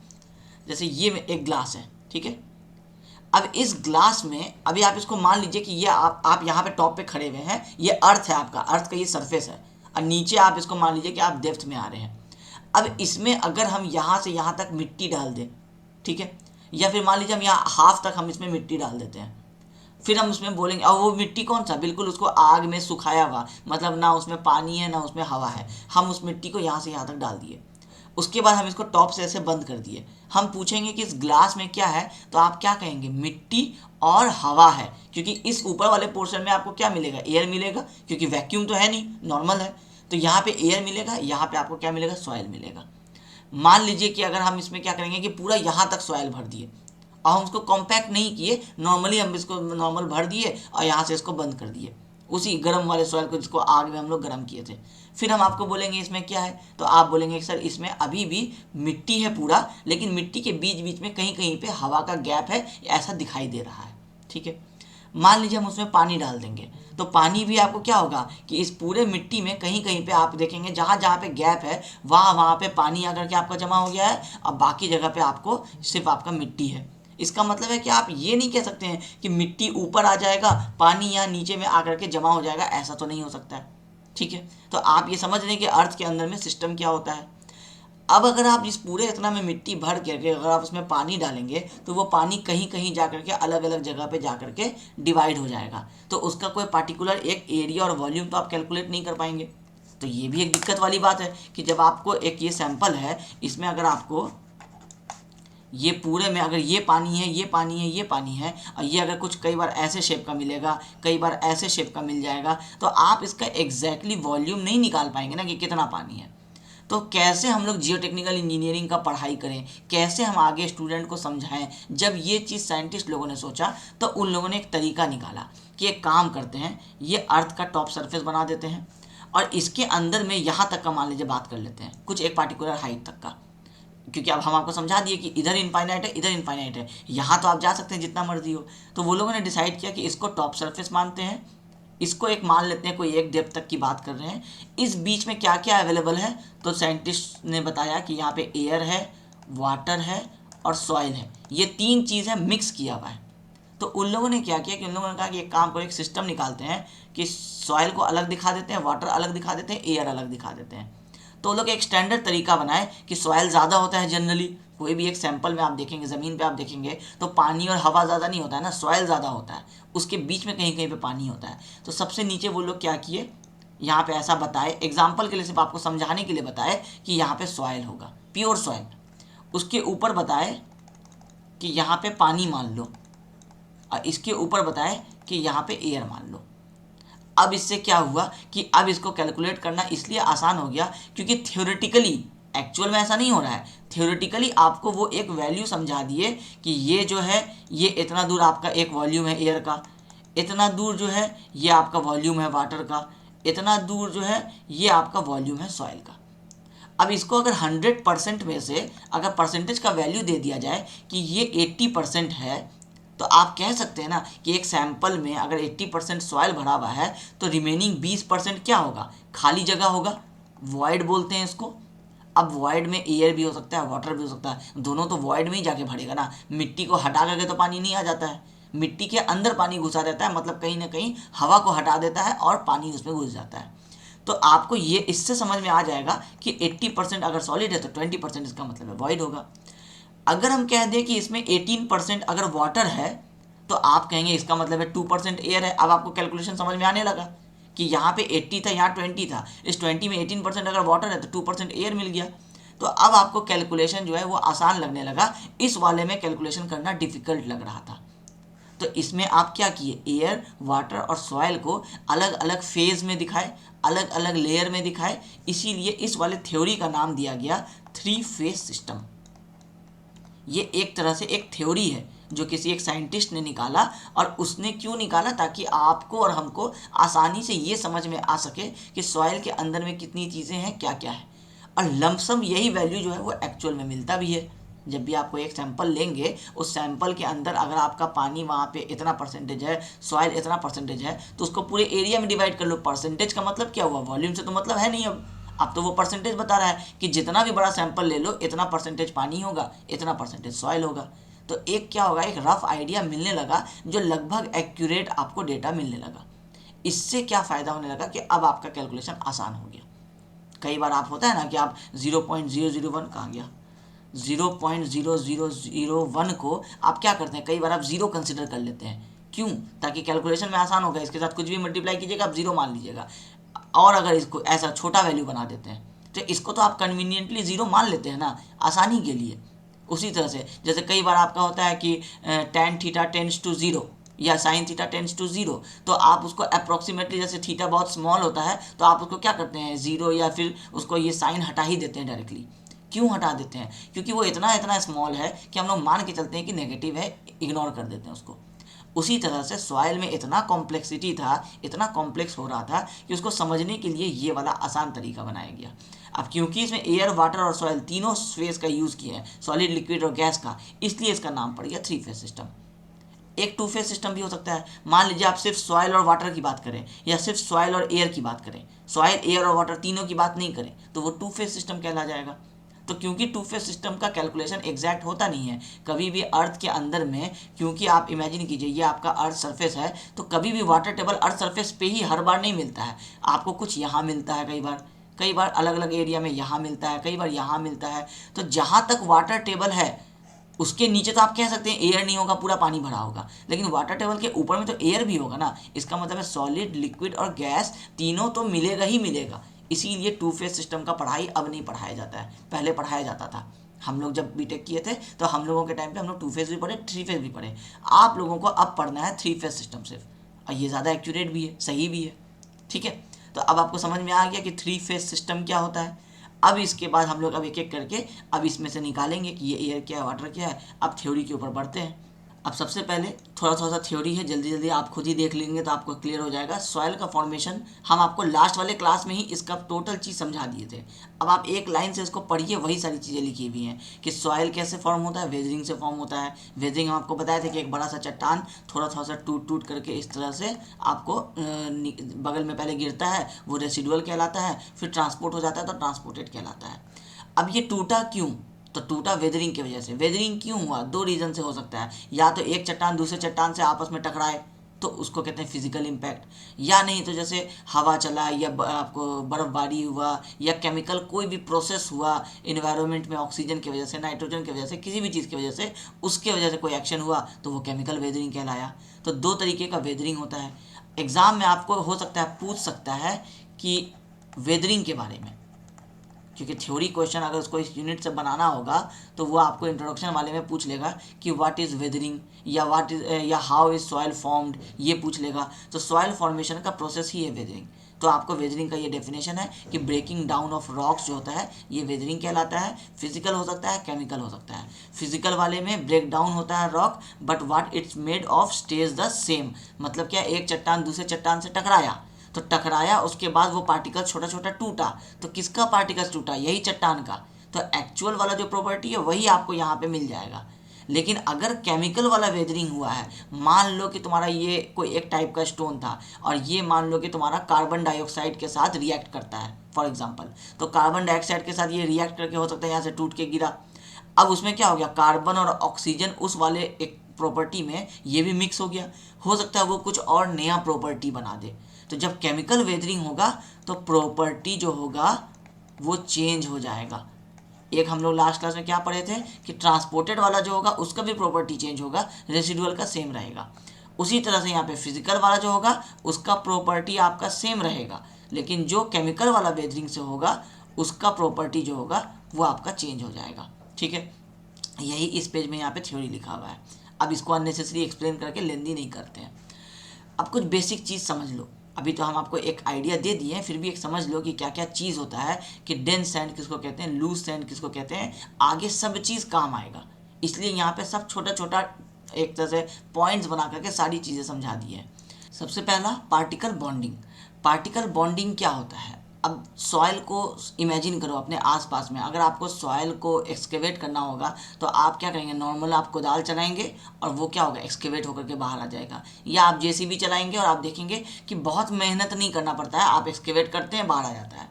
जैसे ये एक ग्लास है, ठीक है। अब इस ग्लास में अभी आप इसको मान लीजिए कि ये आप यहाँ पे टॉप पे खड़े हुए हैं, ये अर्थ है, आपका अर्थ का ये सरफेस है, और नीचे आप इसको मान लीजिए कि आप डेप्थ में आ रहे हैं। अब इसमें अगर हम यहाँ से यहाँ तक मिट्टी डाल दें, ठीक है, या फिर मान लीजिए हम यहाँ हाफ तक हम इसमें मिट्टी डाल देते हैं, फिर हम उसमें बोलेंगे, और वो मिट्टी कौन सा, बिल्कुल उसको आग में सुखाया हुआ, मतलब ना उसमें पानी है ना उसमें हवा है, हम उस मिट्टी को यहाँ से यहाँ तक डाल दिए। उसके बाद हम इसको टॉप से ऐसे बंद कर दिए। हम पूछेंगे कि इस ग्लास में क्या है, तो आप क्या कहेंगे, मिट्टी और हवा है, क्योंकि इस ऊपर वाले पोर्शन में आपको क्या मिलेगा, एयर मिलेगा, क्योंकि वैक्यूम तो है नहीं, नॉर्मल है। तो यहाँ पे एयर मिलेगा, यहाँ पे आपको क्या मिलेगा, सॉइल मिलेगा। मान लीजिए कि अगर हम इसमें क्या करेंगे कि पूरा यहाँ तक सॉइल भर दिए और हम उसको कॉम्पैक्ट नहीं किए, नॉर्मली हम इसको नॉर्मल भर दिए और यहाँ से इसको बंद कर दिए, उसी गर्म वाले सॉइल को जिसको आग में हम लोग गर्म किए थे। फिर हम आपको बोलेंगे इसमें क्या है, तो आप बोलेंगे सर इसमें अभी भी मिट्टी है पूरा, लेकिन मिट्टी के बीच बीच में कहीं कहीं पे हवा का गैप है, ऐसा दिखाई दे रहा है। ठीक है, मान लीजिए हम उसमें पानी डाल देंगे, तो पानी भी आपको क्या होगा कि इस पूरे मिट्टी में कहीं कहीं पे आप देखेंगे जहाँ जहाँ पे गैप है वहाँ वहाँ पे पानी आकर के आपका जमा हो गया है, और बाकी जगह पे आपको सिर्फ आपका मिट्टी है। इसका मतलब है कि आप ये नहीं कह सकते हैं कि मिट्टी ऊपर आ जाएगा, पानी यहाँ नीचे में आकर के जमा हो जाएगा, ऐसा तो नहीं हो सकता है। ठीक है, तो आप ये समझ रहे हैं कि अर्थ के अंदर में सिस्टम क्या होता है। अब अगर आप इस पूरे इतना में मिट्टी भर करके अगर आप उसमें पानी डालेंगे, तो वो पानी कहीं कहीं जा करके अलग अलग जगह पे जा करके डिवाइड हो जाएगा, तो उसका कोई पार्टिकुलर एक एरिया और वॉल्यूम तो आप कैलकुलेट नहीं कर पाएंगे। तो ये भी एक दिक्कत वाली बात है कि जब आपको एक ये सैंपल है, इसमें अगर आपको ये पूरे में अगर ये पानी है, ये पानी है, ये पानी है, और ये अगर कुछ कई बार ऐसे शेप का मिलेगा, कई बार ऐसे शेप का मिल जाएगा, तो आप इसका एग्जैक्टली वॉल्यूम नहीं निकाल पाएंगे ना कि कितना पानी है। तो कैसे हम लोग जियोटेक्निकल इंजीनियरिंग का पढ़ाई करें, कैसे हम आगे स्टूडेंट को समझाएं। जब ये चीज़ साइंटिस्ट लोगों ने सोचा, तो उन लोगों ने एक तरीका निकाला कि एक काम करते हैं, ये अर्थ का टॉप सरफेस बना देते हैं, और इसके अंदर में यहाँ तक का मान लीजिए बात कर लेते हैं, कुछ एक पार्टिकुलर हाइट तक का, क्योंकि अब हम आपको समझा दिए कि इधर इनफाइनाइट है, इधर इनफाइनाइट है, यहाँ तो आप जा सकते हैं जितना मर्जी हो। तो वो लोगों ने डिसाइड किया कि इसको टॉप सरफेस मानते हैं, इसको एक मान लेते हैं, कोई एक डेप्थ तक की बात कर रहे हैं। इस बीच में क्या क्या अवेलेबल है, तो साइंटिस्ट ने बताया कि यहाँ पे एयर है, वाटर है और सॉइल है, ये तीन चीज़ है, मिक्स किया हुआ है। तो उन लोगों ने क्या किया कि उन लोगों ने कहा कि एक काम करो, एक सिस्टम निकालते हैं कि सॉइल को अलग दिखा देते हैं, वाटर अलग दिखा देते हैं, एयर अलग दिखा देते हैं। तो लोग एक स्टैंडर्ड तरीका बनाए कि सॉइल ज़्यादा होता है जनरली, कोई भी एक सैंपल में आप देखेंगे, ज़मीन पे आप देखेंगे तो पानी और हवा ज़्यादा नहीं होता है ना, सॉइल ज़्यादा होता है, उसके बीच में कहीं कहीं पे पानी होता है। तो सबसे नीचे वो लोग क्या किए, यहाँ पे ऐसा बताए, एग्जाम्पल के लिए सिर्फ आपको समझाने के लिए बताए कि यहाँ पे सॉइल होगा, प्योर सॉइल। उसके ऊपर बताए कि यहाँ पे पानी मान लो, और इसके ऊपर बताए कि यहाँ पे एयर मान लो। अब इससे क्या हुआ कि अब इसको कैलकुलेट करना इसलिए आसान हो गया क्योंकि थ्योरेटिकली, एक्चुअल में ऐसा नहीं हो रहा है, थ्योरेटिकली आपको वो एक वैल्यू समझा दिए कि ये जो है, ये इतना दूर आपका एक वॉल्यूम है एयर का, इतना दूर जो है ये आपका वॉल्यूम है वाटर का, इतना दूर जो है ये आपका वॉल्यूम है सॉइल का। अब इसको अगर 100% में से अगर परसेंटेज का वैल्यू दे दिया जाए कि ये 80% है, तो आप कह सकते हैं ना कि एक सैंपल में अगर 80% सॉइल भरा हुआ है, तो रिमेनिंग 20% क्या होगा, खाली जगह होगा, वॉइड बोलते हैं इसको। अब वॉइड में एयर भी हो सकता है, वाटर भी हो सकता है, दोनों तो वॉइड में ही जाके भरेगा ना, मिट्टी को हटा करके तो पानी नहीं आ जाता है, मिट्टी के अंदर पानी घुसा रहता है, मतलब कहीं ना कहीं हवा को हटा देता है और पानी उसमें घुस जाता है। तो आपको ये इससे समझ में आ जाएगा कि 80% अगर सॉलिड है तो 20% इसका मतलब है वॉइड होगा। अगर हम कह दें कि इसमें 18% अगर वाटर है, तो आप कहेंगे इसका मतलब है 2% एयर है। अब आपको कैलकुलेशन समझ में आने लगा कि यहाँ पे 80 था, यहाँ 20 था, इस 20 में 18% अगर वाटर है तो 2% एयर मिल गया। तो अब आपको कैलकुलेशन जो है वो आसान लगने लगा, इस वाले में कैलकुलेशन करना डिफिकल्ट लग रहा था। तो इसमें आप क्या किए, एयर, वाटर और सॉइल को अलग अलग फेज में दिखाए, अलग अलग लेयर में दिखाए, इसीलिए इस वाले थ्योरी का नाम दिया गया 3 फेज सिस्टम। ये एक तरह से एक थ्योरी है जो किसी एक साइंटिस्ट ने निकाला, और उसने क्यों निकाला, ताकि आपको और हमको आसानी से ये समझ में आ सके कि सॉइल के अंदर में कितनी चीज़ें हैं, क्या क्या है। और लमसम यही वैल्यू जो है वो एक्चुअल में मिलता भी है। जब भी आपको एक सैंपल लेंगे, उस सैंपल के अंदर अगर आपका पानी वहाँ पे इतना परसेंटेज है, सॉइल इतना परसेंटेज है, तो उसको पूरे एरिया में डिवाइड कर लो। परसेंटेज का मतलब क्या हुआ, वॉल्यूम से तो मतलब है नहीं। अब तो वो परसेंटेज बता रहा है कि जितना भी बड़ा सैंपल ले लो, इतना परसेंटेज पानी होगा, इतना परसेंटेज सॉइल होगा। तो एक क्या होगा, एक रफ आइडिया मिलने लगा, जो लगभग एक्यूरेट आपको डेटा मिलने लगा। इससे क्या फ़ायदा होने लगा कि अब आपका कैलकुलेशन आसान हो गया। कई बार आप होता है ना कि आप 0.001 कहाँ गया, 0.0001 को आप क्या करते हैं, कई बार आप ज़ीरो कंसिडर कर लेते हैं क्यों? ताकि कैलकुलेशन में आसान होगा, इसके साथ कुछ भी मल्टीप्लाई कीजिएगा आप जीरो मान लीजिएगा। और अगर इसको ऐसा छोटा वैल्यू बना देते हैं तो इसको तो आप कन्वीनियंटली जीरो मान लेते हैं ना, आसानी के लिए। उसी तरह से जैसे कई बार आपका होता है कि tan theta tends to zero या sin theta tends to zero, तो आप उसको अप्रोक्सीमेटली, जैसे थीटा बहुत स्मॉल होता है तो आप उसको क्या करते हैं, जीरो या फिर उसको ये साइन हटा ही देते हैं डायरेक्टली। क्यों हटा देते हैं? क्योंकि वो इतना इतना स्मॉल है कि हम लोग मान के चलते हैं कि नेगेटिव है, इग्नोर कर देते हैं उसको। उसी तरह से सॉइल में इतना कॉम्प्लेक्सिटी था, इतना कॉम्प्लेक्स हो रहा था कि उसको समझने के लिए ये वाला आसान तरीका बनाया गया। अब क्योंकि इसमें एयर, वाटर और सॉइल तीनों फेज का यूज़ किया है, सॉलिड, लिक्विड और गैस का, इसलिए इसका नाम पड़ गया थ्री फेज सिस्टम। एक टू फेज सिस्टम भी हो सकता है। मान लीजिए आप सिर्फ सॉइल और वाटर की बात करें या सिर्फ सॉइल और एयर की बात करें, सॉइल, एयर और वाटर तीनों की बात नहीं करें, तो वो टू फेज सिस्टम कहला जाएगा। तो क्योंकि टू फेज सिस्टम का कैलकुलेशन एग्जैक्ट होता नहीं है कभी भी अर्थ के अंदर में, क्योंकि आप इमेजिन कीजिए ये आपका अर्थ सरफेस है, तो कभी भी वाटर टेबल अर्थ सरफेस पे ही हर बार नहीं मिलता है, आपको कुछ यहाँ मिलता है, कई बार अलग अलग एरिया में यहाँ मिलता है, कई बार यहाँ मिलता है। तो जहाँ तक वाटर टेबल है उसके नीचे तो आप कह सकते हैं एयर नहीं होगा, पूरा पानी भरा होगा, लेकिन वाटर टेबल के ऊपर में तो एयर भी होगा ना। इसका मतलब है सॉलिड, लिक्विड और गैस तीनों तो मिलेगा ही मिलेगा। इसीलिए टू फेज सिस्टम का पढ़ाई अब नहीं पढ़ाया जाता है, पहले पढ़ाया जाता था। हम लोग जब बीटेक किए थे तो हम लोगों के टाइम पे हम लोग टू फेज भी पढ़े, थ्री फेज भी पढ़े। आप लोगों को अब पढ़ना है थ्री फेज सिस्टम सिर्फ, और ये ज़्यादा एक्यूरेट भी है, सही भी है। ठीक है, तो अब आपको समझ में आ गया कि थ्री फेज सिस्टम क्या होता है। अब इसके बाद हम लोग अब एक एक करके अब इसमें से निकालेंगे कि ये एयर क्या है, वाटर क्या है। अब थ्योरी के ऊपर बढ़ते हैं। अब सबसे पहले थोड़ा सा थ्योरी है, जल्दी जल्दी आप खुद ही देख लेंगे तो आपको क्लियर हो जाएगा। सॉइल का फॉर्मेशन हम आपको लास्ट वाले क्लास में ही इसका टोटल चीज़ समझा दिए थे। अब आप एक लाइन से इसको पढ़िए, वही सारी चीज़ें लिखी हुई हैं कि सॉइल कैसे फॉर्म होता है, वेदरिंग से फॉर्म होता है। वेदरिंग हम आपको बताए थे कि एक बड़ा सा चट्टान थोड़ा थोड़ा सा टूट टूट करके इस तरह से आपको बगल में पहले गिरता है, वो रेसिडुअल कहलाता है, फिर ट्रांसपोर्ट हो जाता है तो ट्रांसपोर्टेड कहलाता है। अब ये टूटा क्यों? तो टूटा वेदरिंग की वजह से। वेदरिंग क्यों हुआ? दो रीज़न से हो सकता है, या तो एक चट्टान दूसरे चट्टान से आपस में टकराए तो उसको कहते हैं फिजिकल इम्पैक्ट, या नहीं तो जैसे हवा चला या आपको बर्फबारी हुआ या केमिकल कोई भी प्रोसेस हुआ इन्वायरमेंट में, ऑक्सीजन की वजह से, नाइट्रोजन की वजह से, किसी भी चीज़ की वजह से, उसके वजह से कोई एक्शन हुआ तो वो केमिकल वेदरिंग कहलाया। तो दो तरीके का वेदरिंग होता है। एग्ज़ाम में आपको हो सकता है पूछ सकता है कि वेदरिंग के बारे में, क्योंकि थ्योरी क्वेश्चन अगर उसको इस यूनिट से बनाना होगा तो वो आपको इंट्रोडक्शन वाले में पूछ लेगा कि व्हाट इज़ वेदरिंग या हाउ इज़ सॉइल फॉर्म्ड, ये पूछ लेगा। तो सॉइल फॉर्मेशन का प्रोसेस ही है वेदरिंग। तो आपको वेदरिंग का ये डेफिनेशन है कि ब्रेकिंग डाउन ऑफ रॉक्स जो होता है ये वेदरिंग कहलाता है। फिजिकल हो सकता है, केमिकल हो सकता है। फिजिकल वाले में ब्रेक डाउन होता है rock, but what it's made of stage the same. मतलब क्या, एक चट्टान दूसरे चट्टान से टकराया तो टकराया, उसके बाद वो पार्टिकल छोटा छोटा टूटा, तो किसका पार्टिकल्स टूटा? यही चट्टान का। तो एक्चुअल वाला जो प्रॉपर्टी है वही आपको यहाँ पे मिल जाएगा। लेकिन अगर केमिकल वाला वेदरिंग हुआ है, मान लो कि तुम्हारा ये कोई एक टाइप का स्टोन था और ये मान लो कि तुम्हारा कार्बन डाइऑक्साइड के साथ रिएक्ट करता है फॉर एग्जांपल, तो कार्बन डाइऑक्साइड के साथ ये रिएक्ट करके हो सकता है यहाँ से टूट के गिरा। अब उसमें क्या हो गया, कार्बन और ऑक्सीजन उस वाले एक प्रॉपर्टी में ये भी मिक्स हो गया, हो सकता है वो कुछ और नया प्रॉपर्टी बना दे। तो जब केमिकल वेदरिंग होगा तो प्रॉपर्टी जो होगा वो चेंज हो जाएगा। एक हम लोग लास्ट क्लास में क्या पढ़े थे कि ट्रांसपोर्टेड वाला जो होगा उसका भी प्रॉपर्टी चेंज होगा, रेसिडुअल का सेम रहेगा। उसी तरह से यहाँ पे फिजिकल वाला जो होगा उसका प्रॉपर्टी आपका सेम रहेगा, लेकिन जो केमिकल वाला वेदरिंग से होगा उसका प्रॉपर्टी जो होगा वो आपका चेंज हो जाएगा। ठीक है, यही इस पेज में यहाँ पे थ्योरी लिखा हुआ है। अब इसको अननेसेसरी एक्सप्लेन करके लेंदी नहीं करते हैं। अब कुछ बेसिक चीज़ समझ लो। अभी तो हम आपको एक आइडिया दे दिए हैं, फिर भी एक समझ लो कि क्या क्या चीज़ होता है, कि डेंस सैंड किसको कहते हैं, लूज सैंड किसको कहते हैं, आगे सब चीज़ काम आएगा। इसलिए यहाँ पे सब छोटा छोटा एक तरह से पॉइंट्स बना करके सारी चीज़ें समझा दी है। सबसे पहला पार्टिकल बॉन्डिंग। पार्टिकल बॉन्डिंग क्या होता है? अब सॉइल को इमेजिन करो अपने आसपास में, अगर आपको सॉइल को एक्सकेवेट करना होगा तो आप क्या करेंगे, नॉर्मल आप कोदाल चलाएंगे और वो क्या होगा, एक्सकेवेट होकर के बाहर आ जाएगा। या आप जेसीबी चलाएंगे और आप देखेंगे कि बहुत मेहनत नहीं करना पड़ता है, आप एक्सकेवेट करते हैं बाहर आ जाता है।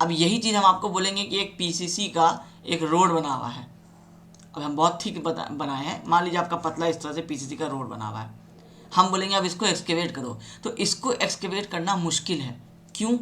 अब यही चीज़ हम आपको बोलेंगे कि एक पीसीसी का एक रोड बना हुआ है, अब हम बहुत थिक बनाए हैं, मान लीजिए आपका पतला इस तरह से पीसीसी का रोड बना हुआ है, हम बोलेंगे अब इसको एक्सकेवेट करो, तो इसको एक्सकेवेट करना मुश्किल है। क्यों?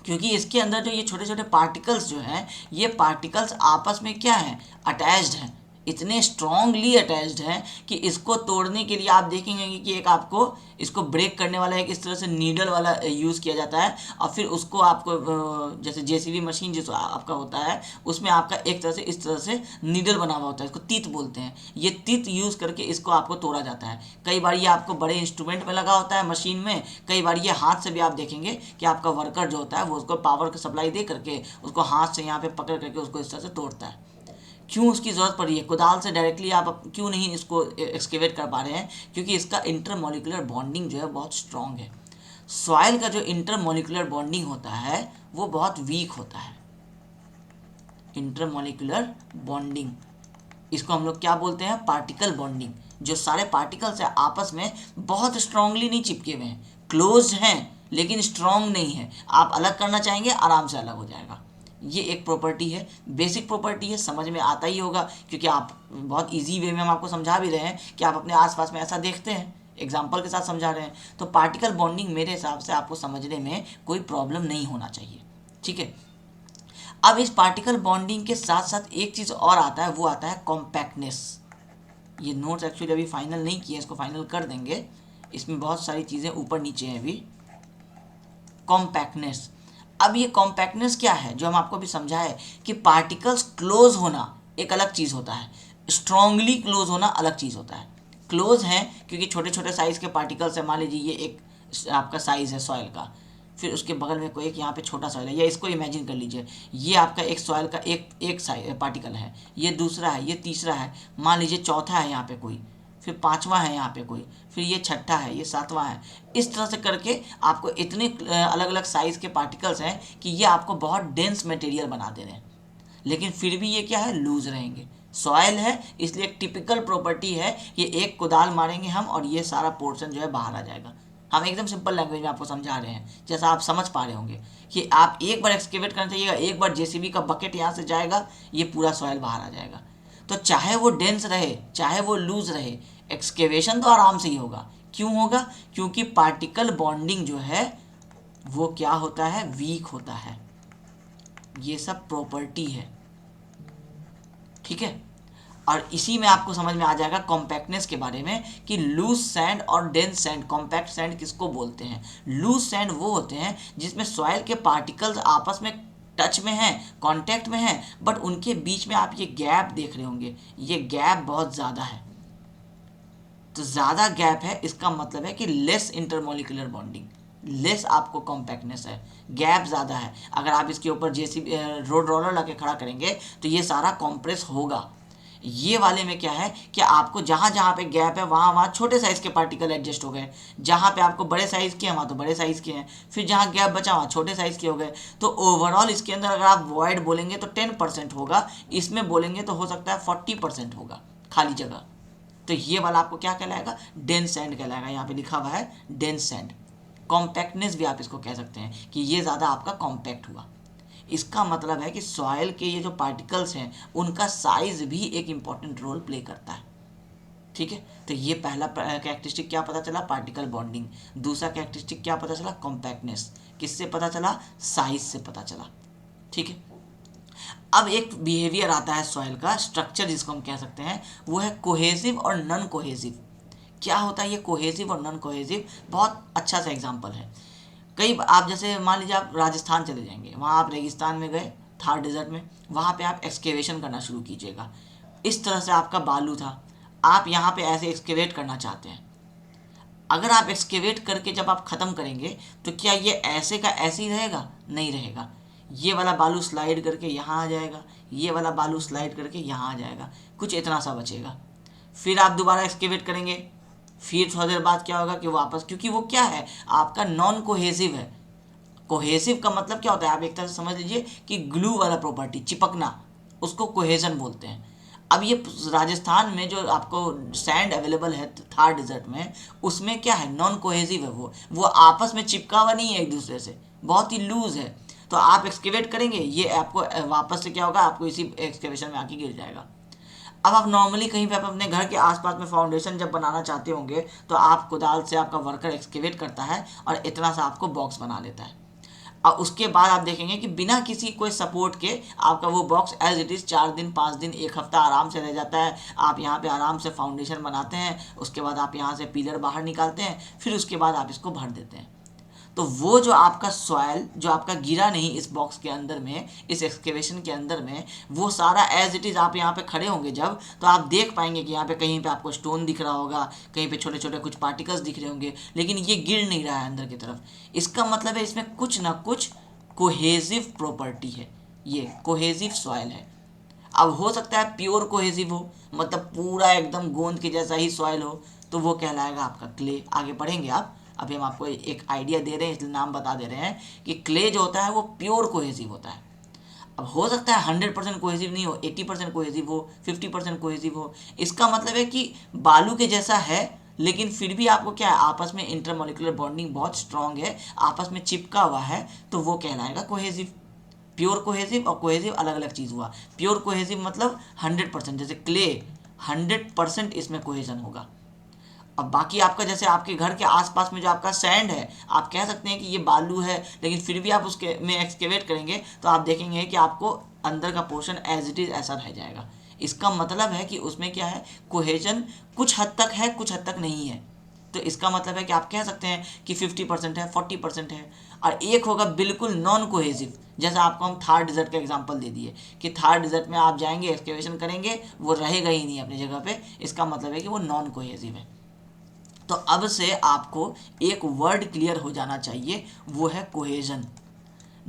क्योंकि इसके अंदर जो ये छोटे छोटे पार्टिकल्स जो हैं, ये पार्टिकल्स आपस में क्या हैं, अटैच्ड हैं, इतने स्ट्रांगली अटैच्ड हैं कि इसको तोड़ने के लिए आप देखेंगे कि एक आपको इसको ब्रेक करने वाला एक इस तरह से नीडल वाला यूज़ किया जाता है, और फिर उसको आपको जैसे जेसीबी मशीन जिस आपका होता है उसमें आपका एक तरह से इस तरह से नीडल बना हुआ होता है, इसको तीत बोलते हैं। ये तीत यूज़ करके इसको आपको तोड़ा जाता है। कई बार ये आपको बड़े इंस्ट्रूमेंट में लगा होता है मशीन में, कई बार ये हाथ से भी आप देखेंगे कि आपका वर्कर जो होता है वो उसको पावर की सप्लाई दे करके उसको हाथ से यहाँ पे पकड़ करके उसको इस तरह से तोड़ता है। क्यों उसकी ज़रूरत पड़ी है? कुदाल से डायरेक्टली आप क्यों नहीं इसको एक्सकेवेट कर पा रहे हैं? क्योंकि इसका इंटरमोलिकुलर बॉन्डिंग जो है बहुत स्ट्रांग है। सॉइल का जो इंटरमोलिकुलर बॉन्डिंग होता है वो बहुत वीक होता है। इंटरमोलिकुलर बॉन्डिंग, इसको हम लोग क्या बोलते हैं? Particle bonding. जो सारे पार्टिकल्स हैं आपस में बहुत स्ट्रांगली नहीं चिपके हुए हैं, क्लोज हैं लेकिन स्ट्रांग नहीं है। आप अलग करना चाहेंगे आराम से अलग हो जाएगा। ये एक प्रॉपर्टी है, बेसिक प्रॉपर्टी है, समझ में आता ही होगा क्योंकि आप बहुत इजी वे में हम आपको समझा भी रहे हैं कि आप अपने आसपास में ऐसा देखते हैं, एग्जाम्पल के साथ समझा रहे हैं। तो पार्टिकल बॉन्डिंग मेरे हिसाब से आपको समझने में कोई प्रॉब्लम नहीं होना चाहिए, ठीक है। अब इस पार्टिकल बॉन्डिंग के साथ साथ एक चीज़ और आता है, वो आता है कॉम्पैक्टनेस। ये नोट्स एक्चुअली अभी फाइनल नहीं किए, इसको फाइनल कर देंगे। इसमें बहुत सारी चीज़ें ऊपर नीचे हैं अभी। कॉम्पैक्टनेस, अब ये कॉम्पैक्टनेस क्या है? जो हम आपको भी समझाए कि पार्टिकल्स क्लोज होना एक अलग चीज़ होता है, स्ट्रांगली क्लोज होना अलग चीज़ होता है। क्लोज हैं क्योंकि छोटे छोटे साइज़ के पार्टिकल्स हैं। मान लीजिए ये एक आपका साइज़ है सॉइल का, फिर उसके बगल में कोई एक यहाँ पे छोटा सॉइल है, या इसको इमेजिन कर लीजिए ये आपका एक सॉइल का एक साइज पार्टिकल है, ये दूसरा है, ये तीसरा है, मान लीजिए चौथा है यहाँ पे कोई, फिर पांचवा है यहाँ पे कोई, फिर ये छठा है, ये सातवां है। इस तरह से करके आपको इतने अलग अलग साइज़ के पार्टिकल्स हैं कि ये आपको बहुत डेंस मटेरियल बना दे रहे हैं, लेकिन फिर भी ये क्या है? लूज रहेंगे। सॉयल है इसलिए एक टिपिकल प्रॉपर्टी है, ये एक कुदाल मारेंगे हम और ये सारा पोर्शन जो है बाहर आ जाएगा। हम एकदम सिंपल लैंग्वेज में आपको समझा रहे हैं, जैसा आप समझ पा रहे होंगे कि आप एक बार एक्सकेवेट करना चाहिएगा, एक बार जेसीबी का बकेट यहाँ से जाएगा, ये पूरा सॉयल बाहर आ जाएगा। तो चाहे वो डेंस रहे चाहे वो लूज रहे, एक्सकेवेशन तो आराम से ही होगा। क्यों होगा? क्योंकि पार्टिकल बॉन्डिंग जो है वो क्या होता है? वीक होता है। ये सब प्रॉपर्टी है, ठीक है। और इसी में आपको समझ में आ जाएगा कॉम्पैक्टनेस के बारे में कि लूज सैंड और डेंस सैंड। कॉम्पैक्ट सैंड किसको बोलते हैं? लूज सैंड वो होते हैं जिसमें सॉइल के पार्टिकल्स आपस में टच में हैं, कांटेक्ट में हैं, बट उनके बीच में आप ये गैप देख रहे होंगे, ये गैप बहुत ज़्यादा है। तो ज़्यादा गैप है इसका मतलब है कि लेस इंटरमोलिकुलर बॉन्डिंग, लेस आपको कॉम्पैक्टनेस है, गैप ज़्यादा है। अगर आप इसके ऊपर जेसीबी रोड रोलर लगा के खड़ा करेंगे तो ये सारा कॉम्प्रेस होगा। ये वाले में क्या है कि आपको जहाँ जहाँ पे गैप है वहाँ वहाँ छोटे साइज़ के पार्टिकल एडजस्ट हो गए, जहाँ पे आपको बड़े साइज़ के हैं वहाँ तो बड़े साइज़ के हैं, फिर जहाँ गैप बचा वहाँ छोटे साइज़ के हो गए। तो ओवरऑल इसके अंदर अगर आप वॉइड बोलेंगे तो 10% होगा, इसमें बोलेंगे तो हो सकता है 40% होगा खाली जगह। तो ये वाला आपको क्या कहलाएगा? डेंस सैंड कहलाएगा। यहाँ पे लिखा हुआ है डेंस सैंड। कॉम्पैक्टनेस भी आप इसको कह सकते हैं कि ये ज़्यादा आपका कॉम्पैक्ट हुआ। इसका मतलब है कि सॉइल के ये जो पार्टिकल्स हैं उनका साइज भी एक इम्पॉर्टेंट रोल प्ले करता है, ठीक है। तो ये पहला कैरेक्टरिस्टिक क्या पता चला? Particle bonding. दूसरा कैरेक्टरिस्टिक क्या पता चला? कॉम्पैक्टनेस। किससे पता चला? साइज से पता चला, ठीक है। अब एक बिहेवियर आता है सॉइल का, स्ट्रक्चर जिसको हम कह सकते हैं, वो है कोहेसिव और नॉन कोहेसिव। क्या होता है ये कोहेसिव और नॉन कोहेसिव? बहुत अच्छा सा एग्जांपल है। कई आप जैसे मान लीजिए आप राजस्थान चले जाएंगे, वहाँ आप रेगिस्तान में गए, थार डेजर्ट में, वहाँ पे आप एक्सकेवेशन करना शुरू कीजिएगा। इस तरह से आपका बालू था, आप यहाँ पे ऐसे एक्सकेवेट करना चाहते हैं। अगर आप एक्सकेवेट करके जब आप ख़त्म करेंगे तो क्या ये ऐसे का ऐसे ही रहेगा? नहीं रहेगा। ये वाला बालू स्लाइड करके यहाँ आ जाएगा, ये वाला बालू स्लाइड करके यहाँ आ जाएगा, कुछ इतना सा बचेगा। फिर आप दोबारा एक्सकेवेट करेंगे, फिर थोड़ी देर बाद क्या होगा कि वापस, क्योंकि वो क्या है आपका नॉन कोहेसिव है। कोहेसिव का मतलब क्या होता है? आप एक तरह से समझ लीजिए कि ग्लू वाला प्रॉपर्टी, चिपकना, उसको कोहेजन बोलते हैं। अब ये राजस्थान में जो आपको सैंड अवेलेबल है थार डेजर्ट में, उसमें क्या है? नॉन कोहेसिव है। वो आपस में चिपका हुआ नहीं है एक दूसरे से, बहुत ही लूज है। तो आप एक्सकेवेट करेंगे, ये आपको वापस से क्या होगा? आपको इसी एक्सकेवेशन में आके गिर जाएगा। अब आप नॉर्मली कहीं पे आप अपने घर के आसपास में फाउंडेशन जब बनाना चाहते होंगे तो आप कुदाल से, आपका वर्कर एक्सकेवेट करता है और इतना सा आपको बॉक्स बना लेता है। और उसके बाद आप देखेंगे कि बिना किसी कोई सपोर्ट के आपका वो बॉक्स एज इट इज़ 4 दिन 5 दिन 1 हफ्ता आराम से रह जाता है। आप यहाँ पे आराम से फाउंडेशन बनाते हैं, उसके बाद आप यहाँ से पिलर बाहर निकालते हैं, फिर उसके बाद आप इसको भर देते हैं। तो वो जो आपका सॉयल जो आपका गिरा नहीं इस बॉक्स के अंदर में, इस एक्सकेवेशन के अंदर में, वो सारा एज इट इज़ आप यहाँ पे खड़े होंगे जब, तो आप देख पाएंगे कि यहाँ पे कहीं पे आपको स्टोन दिख रहा होगा, कहीं पे छोटे छोटे कुछ पार्टिकल्स दिख रहे होंगे, लेकिन ये गिर नहीं रहा है अंदर की तरफ। इसका मतलब है इसमें कुछ ना कुछ कोहेसिव प्रॉपर्टी है, ये कोहेसिव सॉयल है। अब हो सकता है प्योर कोहेसिव हो, मतलब पूरा एकदम गोंद के जैसा ही सॉयल हो, तो वो कहलाएगा आपका क्ले। आगे पढ़ेंगे आप, अभी हम आपको एक आइडिया दे रहे हैं इसलिए नाम बता दे रहे हैं कि क्ले जो होता है वो प्योर कोहेसिव होता है। अब हो सकता है 100% कोहेसिव नहीं हो, 80% कोहेसिव हो, 50% कोहेसिव हो। इसका मतलब है कि बालू के जैसा है, लेकिन फिर भी आपको क्या है, आपस में इंटरमोलिकुलर बॉन्डिंग बहुत स्ट्रांग है, आपस में चिपका हुआ है, तो वो कहलाएगा कोहेसिव। प्योर कोहेसिव और कोहेसिव अलग अलग चीज़ हुआ। प्योर कोहेसिव मतलब 100%, जैसे क्ले 100% इसमें कोहेजन होगा। अब बाकी आपका जैसे आपके घर के आसपास में जो आपका सैंड है, आप कह सकते हैं कि ये बालू है, लेकिन फिर भी आप उसके में एक्सकेवेट करेंगे तो आप देखेंगे कि आपको अंदर का पोर्शन एज इट इज़ ऐसा रह जाएगा। इसका मतलब है कि उसमें क्या है, कोहेजन कुछ हद तक है, कुछ हद तक नहीं है। तो इसका मतलब है कि आप कह सकते हैं कि 50% है, 40% है, और एक होगा बिल्कुल नॉन कोहेसिव। जैसा आपको हम थार डिजर्ट का एग्जांपल दे दिए कि थार डिजर्ट में आप जाएंगे, एक्सकेवेशन करेंगे, वो रहेगा ही नहीं अपनी जगह पे, इसका मतलब है कि वो नॉन कोहेसिव है। तो अब से आपको एक वर्ड क्लियर हो जाना चाहिए, वो है कोहेजन।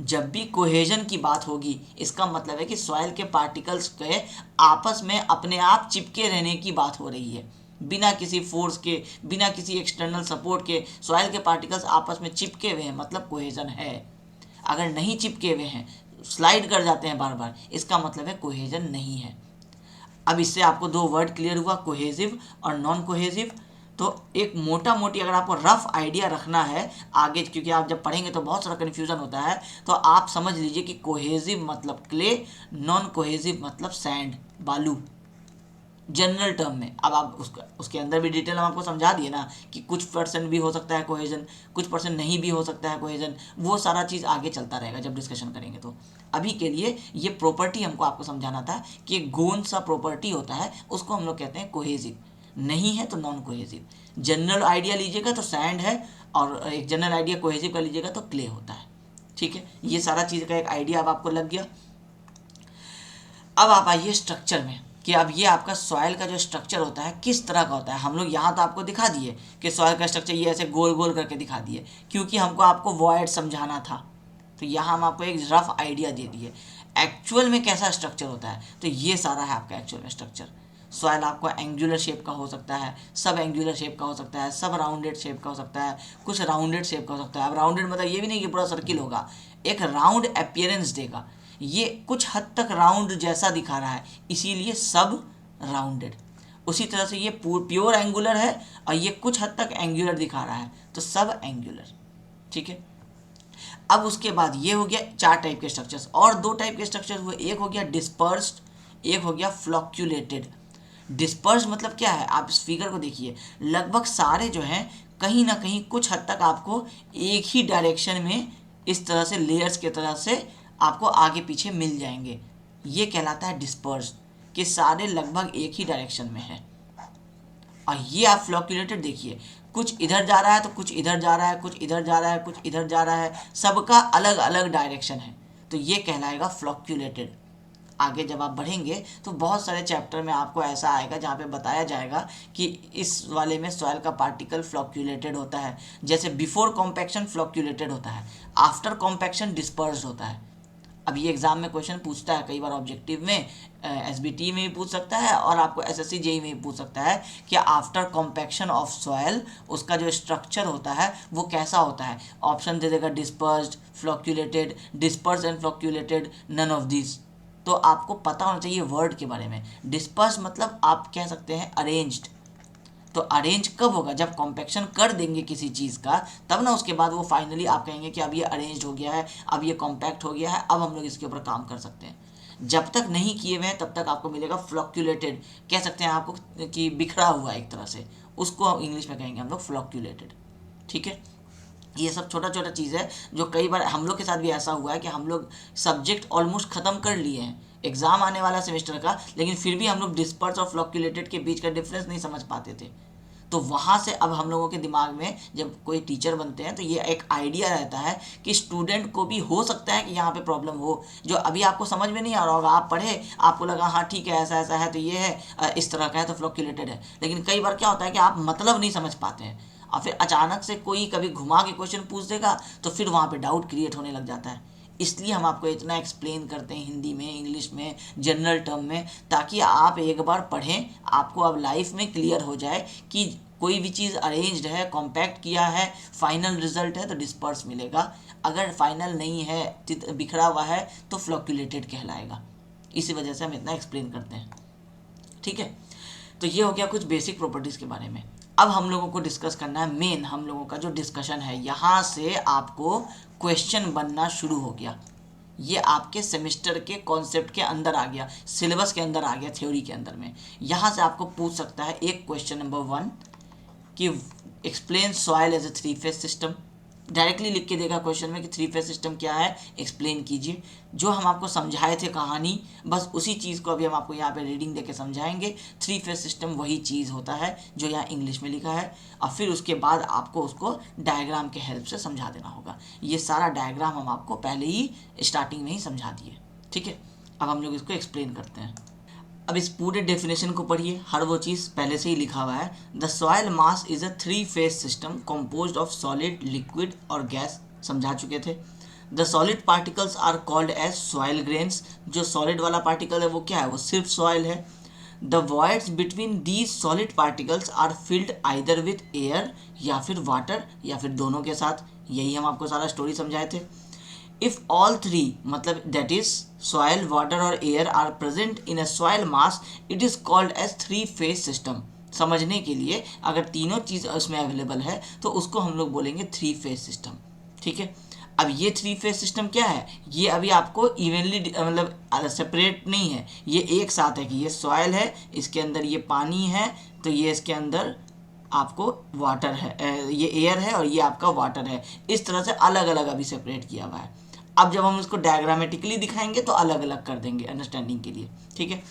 जब भी कोहेजन की बात होगी, इसका मतलब है कि सॉइल के पार्टिकल्स के आपस में अपने आप चिपके रहने की बात हो रही है, बिना किसी फोर्स के, बिना किसी एक्सटर्नल सपोर्ट के सॉइल के पार्टिकल्स आपस में चिपके हुए हैं, मतलब कोहेजन है। अगर नहीं चिपके हुए हैं, स्लाइड कर जाते हैं बार बार, इसका मतलब है कोहेजन नहीं है। अब इससे आपको दो वर्ड क्लियर हुआ, कोहेसिव और नॉन कोहेसिव। तो एक मोटा मोटी अगर आपको रफ आइडिया रखना है आगे, क्योंकि आप जब पढ़ेंगे तो बहुत सारा कन्फ्यूज़न होता है, तो आप समझ लीजिए कि कोहेसिव मतलब क्ले, नॉन कोहेसिव मतलब सैंड, बालू, जनरल टर्म में। अब आप उसके अंदर भी डिटेल हम आपको समझा दिए ना कि कुछ परसेंट भी हो सकता है कोहेजन, कुछ परसेंट नहीं भी हो सकता है कोहेजन, वो सारा चीज़ आगे चलता रहेगा जब डिस्कशन करेंगे। तो अभी के लिए ये प्रॉपर्टी हमको आपको समझाना था कि एक गोंद सा प्रॉपर्टी होता है, उसको हम लोग कहते हैं कोहेसिव, नहीं है तो नॉन कोहेसिव। जनरल आइडिया लीजिएगा तो सैंड है, और एक जनरल आइडिया कोहेसिव का लीजिएगा तो क्ले होता है। ठीक है, ये सारा चीज़ का एक आइडिया अब आपको लग गया। अब आप आइए स्ट्रक्चर में, कि अब ये आपका सॉइल का जो स्ट्रक्चर होता है किस तरह का होता है। हम लोग यहाँ तो आपको दिखा दिए कि सॉइल का स्ट्रक्चर ये ऐसे गोल गोल करके दिखा दिए, क्योंकि हमको आपको वॉइड समझाना था, तो यहाँ हम आपको एक रफ आइडिया दे दिए। एक्चुअल में कैसा स्ट्रक्चर होता है, तो ये सारा है आपका एक्चुअल में स्ट्रक्चर। सॉइल आपको एंगुलर शेप का हो सकता है, सब एंगुलर शेप का हो सकता है, सब राउंडेड शेप का हो सकता है, कुछ राउंडेड शेप का हो सकता है। अब राउंडेड मतलब ये भी नहीं कि पूरा सर्किल होगा, एक राउंड अपीयरेंस देगा, ये कुछ हद तक राउंड जैसा दिखा रहा है, इसीलिए सब राउंडेड। उसी तरह से ये प्योर एंगुलर है और ये कुछ हद तक एंगुलर दिखा रहा है, तो सब एंगुलर। ठीक है, अब उसके बाद ये हो गया 4 टाइप के स्ट्रक्चर्स, और 2 टाइप के स्ट्रक्चर्स हुए, एक हो गया डिस्पर्स्ड, एक हो गया फ्लॉक्यूलेटेड। डिस्पर्स मतलब क्या है, आप इस फिगर को देखिए, लगभग सारे जो हैं कहीं ना कहीं कुछ हद तक आपको एक ही डायरेक्शन में इस तरह से लेयर्स के तरह से आपको आगे पीछे मिल जाएंगे, ये कहलाता है डिस्पर्स, कि सारे लगभग एक ही डायरेक्शन में है। और ये आप फ्लॉक्यूलेटेड देखिए, कुछ इधर जा रहा है तो कुछ इधर जा रहा है, कुछ इधर जा रहा है, कुछ इधर जा रहा है, सबका अलग अलग डायरेक्शन है, तो ये कहलाएगा फ्लॉक्यूलेटेड। आगे जब आप बढ़ेंगे तो बहुत सारे चैप्टर में आपको ऐसा आएगा जहाँ पे बताया जाएगा कि इस वाले में सॉइल का पार्टिकल फ्लॉक्यूलेटेड होता है, जैसे बिफोर कॉम्पैक्शन फ्लॉक्यूलेटेड होता है, आफ्टर कॉम्पैक्शन डिस्पर्स्ड होता है। अब ये एग्जाम में क्वेश्चन पूछता है कई बार ऑब्जेक्टिव में, एसबीटी में भी पूछ सकता है और आपको एसएससी जेई में भी पूछ सकता है कि आफ्टर कॉम्पैक्शन ऑफ सॉइल उसका जो स्ट्रक्चर होता है वो कैसा होता है। ऑप्शन दे देगा dispersed, flocculated, disperse and flocculated, none of this. तो आपको पता होना चाहिए वर्ड के बारे में। डिस्पर्स मतलब आप कह सकते हैं अरेंज्ड, तो अरेंज कब होगा, जब कॉम्पैक्शन कर देंगे किसी चीज़ का, तब ना उसके बाद वो फाइनली आप कहेंगे कि अब ये अरेंज हो गया है, अब ये कॉम्पैक्ट हो गया है, अब हम लोग इसके ऊपर काम कर सकते हैं। जब तक नहीं किए हुए हैं तब तक आपको मिलेगा फ्लॉक्यूलेटेड, कह सकते हैं आपको कि बिखरा हुआ एक तरह से, उसको इंग्लिश में कहेंगे हम लोग फ्लॉक्यूलेटेड। ठीक है, ये सब छोटा छोटा चीज़ है जो कई बार हम लोग के साथ भी ऐसा हुआ है कि हम लोग सब्जेक्ट ऑलमोस्ट ख़त्म कर लिए हैं, एग्ज़ाम आने वाला सेमेस्टर का, लेकिन फिर भी हम लोग डिस्पर्स और फ्लॉक्यूलेटेड के बीच का डिफरेंस नहीं समझ पाते थे। तो वहाँ से अब हम लोगों के दिमाग में जब कोई टीचर बनते हैं तो ये एक आइडिया रहता है कि स्टूडेंट को भी हो सकता है कि यहाँ पे प्रॉब्लम हो, जो अभी आपको समझ में नहीं आ रहा होगा, आप पढ़े आपको लगा हाँ ठीक है ऐसा ऐसा है तो ये है, इस तरह का है तो फ्लॉक्यूलेटेड है, लेकिन कई बार क्या होता है कि आप मतलब नहीं समझ पाते हैं और फिर अचानक से कोई कभी घुमा के क्वेश्चन पूछ देगा तो फिर वहाँ पे डाउट क्रिएट होने लग जाता है। इसलिए हम आपको इतना एक्सप्लेन करते हैं हिंदी में, इंग्लिश में, जनरल टर्म में, ताकि आप एक बार पढ़ें, आपको अब लाइफ में क्लियर हो जाए कि कोई भी चीज़ अरेंज्ड है, कॉम्पैक्ट किया है, फाइनल रिजल्ट है तो डिस्पर्स मिलेगा, अगर फाइनल नहीं है, बिखरा हुआ है, तो फ्लॉक्यूलेटेड कहलाएगा। इसी वजह से हम इतना एक्सप्लेन करते हैं। ठीक है, तो ये हो गया कुछ बेसिक प्रॉपर्टीज़ के बारे में। अब हम लोगों को डिस्कस करना है मेन, हम लोगों का जो डिस्कशन है, यहाँ से आपको क्वेश्चन बनना शुरू हो गया। ये आपके सेमेस्टर के कॉन्सेप्ट के अंदर आ गया, सिलेबस के अंदर आ गया, थ्योरी के अंदर में। यहाँ से आपको पूछ सकता है एक क्वेश्चन नंबर 1 कि explain soil as a 3 phase system. Directly लिख के देगा क्वेश्चन में कि 3 फेज सिस्टम क्या है, एक्सप्लेन कीजिए। जो हम आपको समझाए थे कहानी, बस उसी चीज़ को अभी हम आपको यहाँ पे रीडिंग देके समझाएंगे। 3 फेज सिस्टम वही चीज़ होता है जो यहाँ इंग्लिश में लिखा है, और फिर उसके बाद आपको उसको डायग्राम के हेल्प से समझा देना होगा। ये सारा डायग्राम हम आपको पहले ही स्टार्टिंग में ही समझा दिए। ठीक है, अब हम लोग इसको एक्सप्लेन करते हैं। अब इस पूरे डेफिनेशन को पढ़िए, हर वो चीज़ पहले से ही लिखा हुआ है। The soil mass is a 3 phase system composed of solid, liquid और गैस, समझा चुके थे। The solid particles are called as soil grains. जो सॉलिड वाला पार्टिकल है वो क्या है, वो सिर्फ सॉइल है। The voids between these solid particles are filled either with air या फिर वाटर या फिर दोनों के साथ। यही हम आपको सारा स्टोरी समझाए थे। इफ ऑल थ्री, मतलब दैट इज सॉइल, वाटर और air are present in a soil mass, it is called as 3 phase system. समझने के लिए अगर तीनों चीज़ उसमें अवेलेबल है तो उसको हम लोग बोलेंगे 3 फेज सिस्टम। ठीक है, अब ये 3 फेज सिस्टम क्या है, ये अभी आपको इवनली मतलब सेपरेट नहीं है, ये एक साथ है कि ये सॉइल है, इसके अंदर ये पानी है, तो ये इसके अंदर आपको वाटर है, ये एयर है और ये आपका वाटर है। इस तरह से अलग अलग अभी सेपरेट किया हुआ है। अब जब हम इसको डायग्रामेटिकली दिखाएंगे तो अलग अलग कर देंगे अंडरस्टैंडिंग के लिए। ठीक है,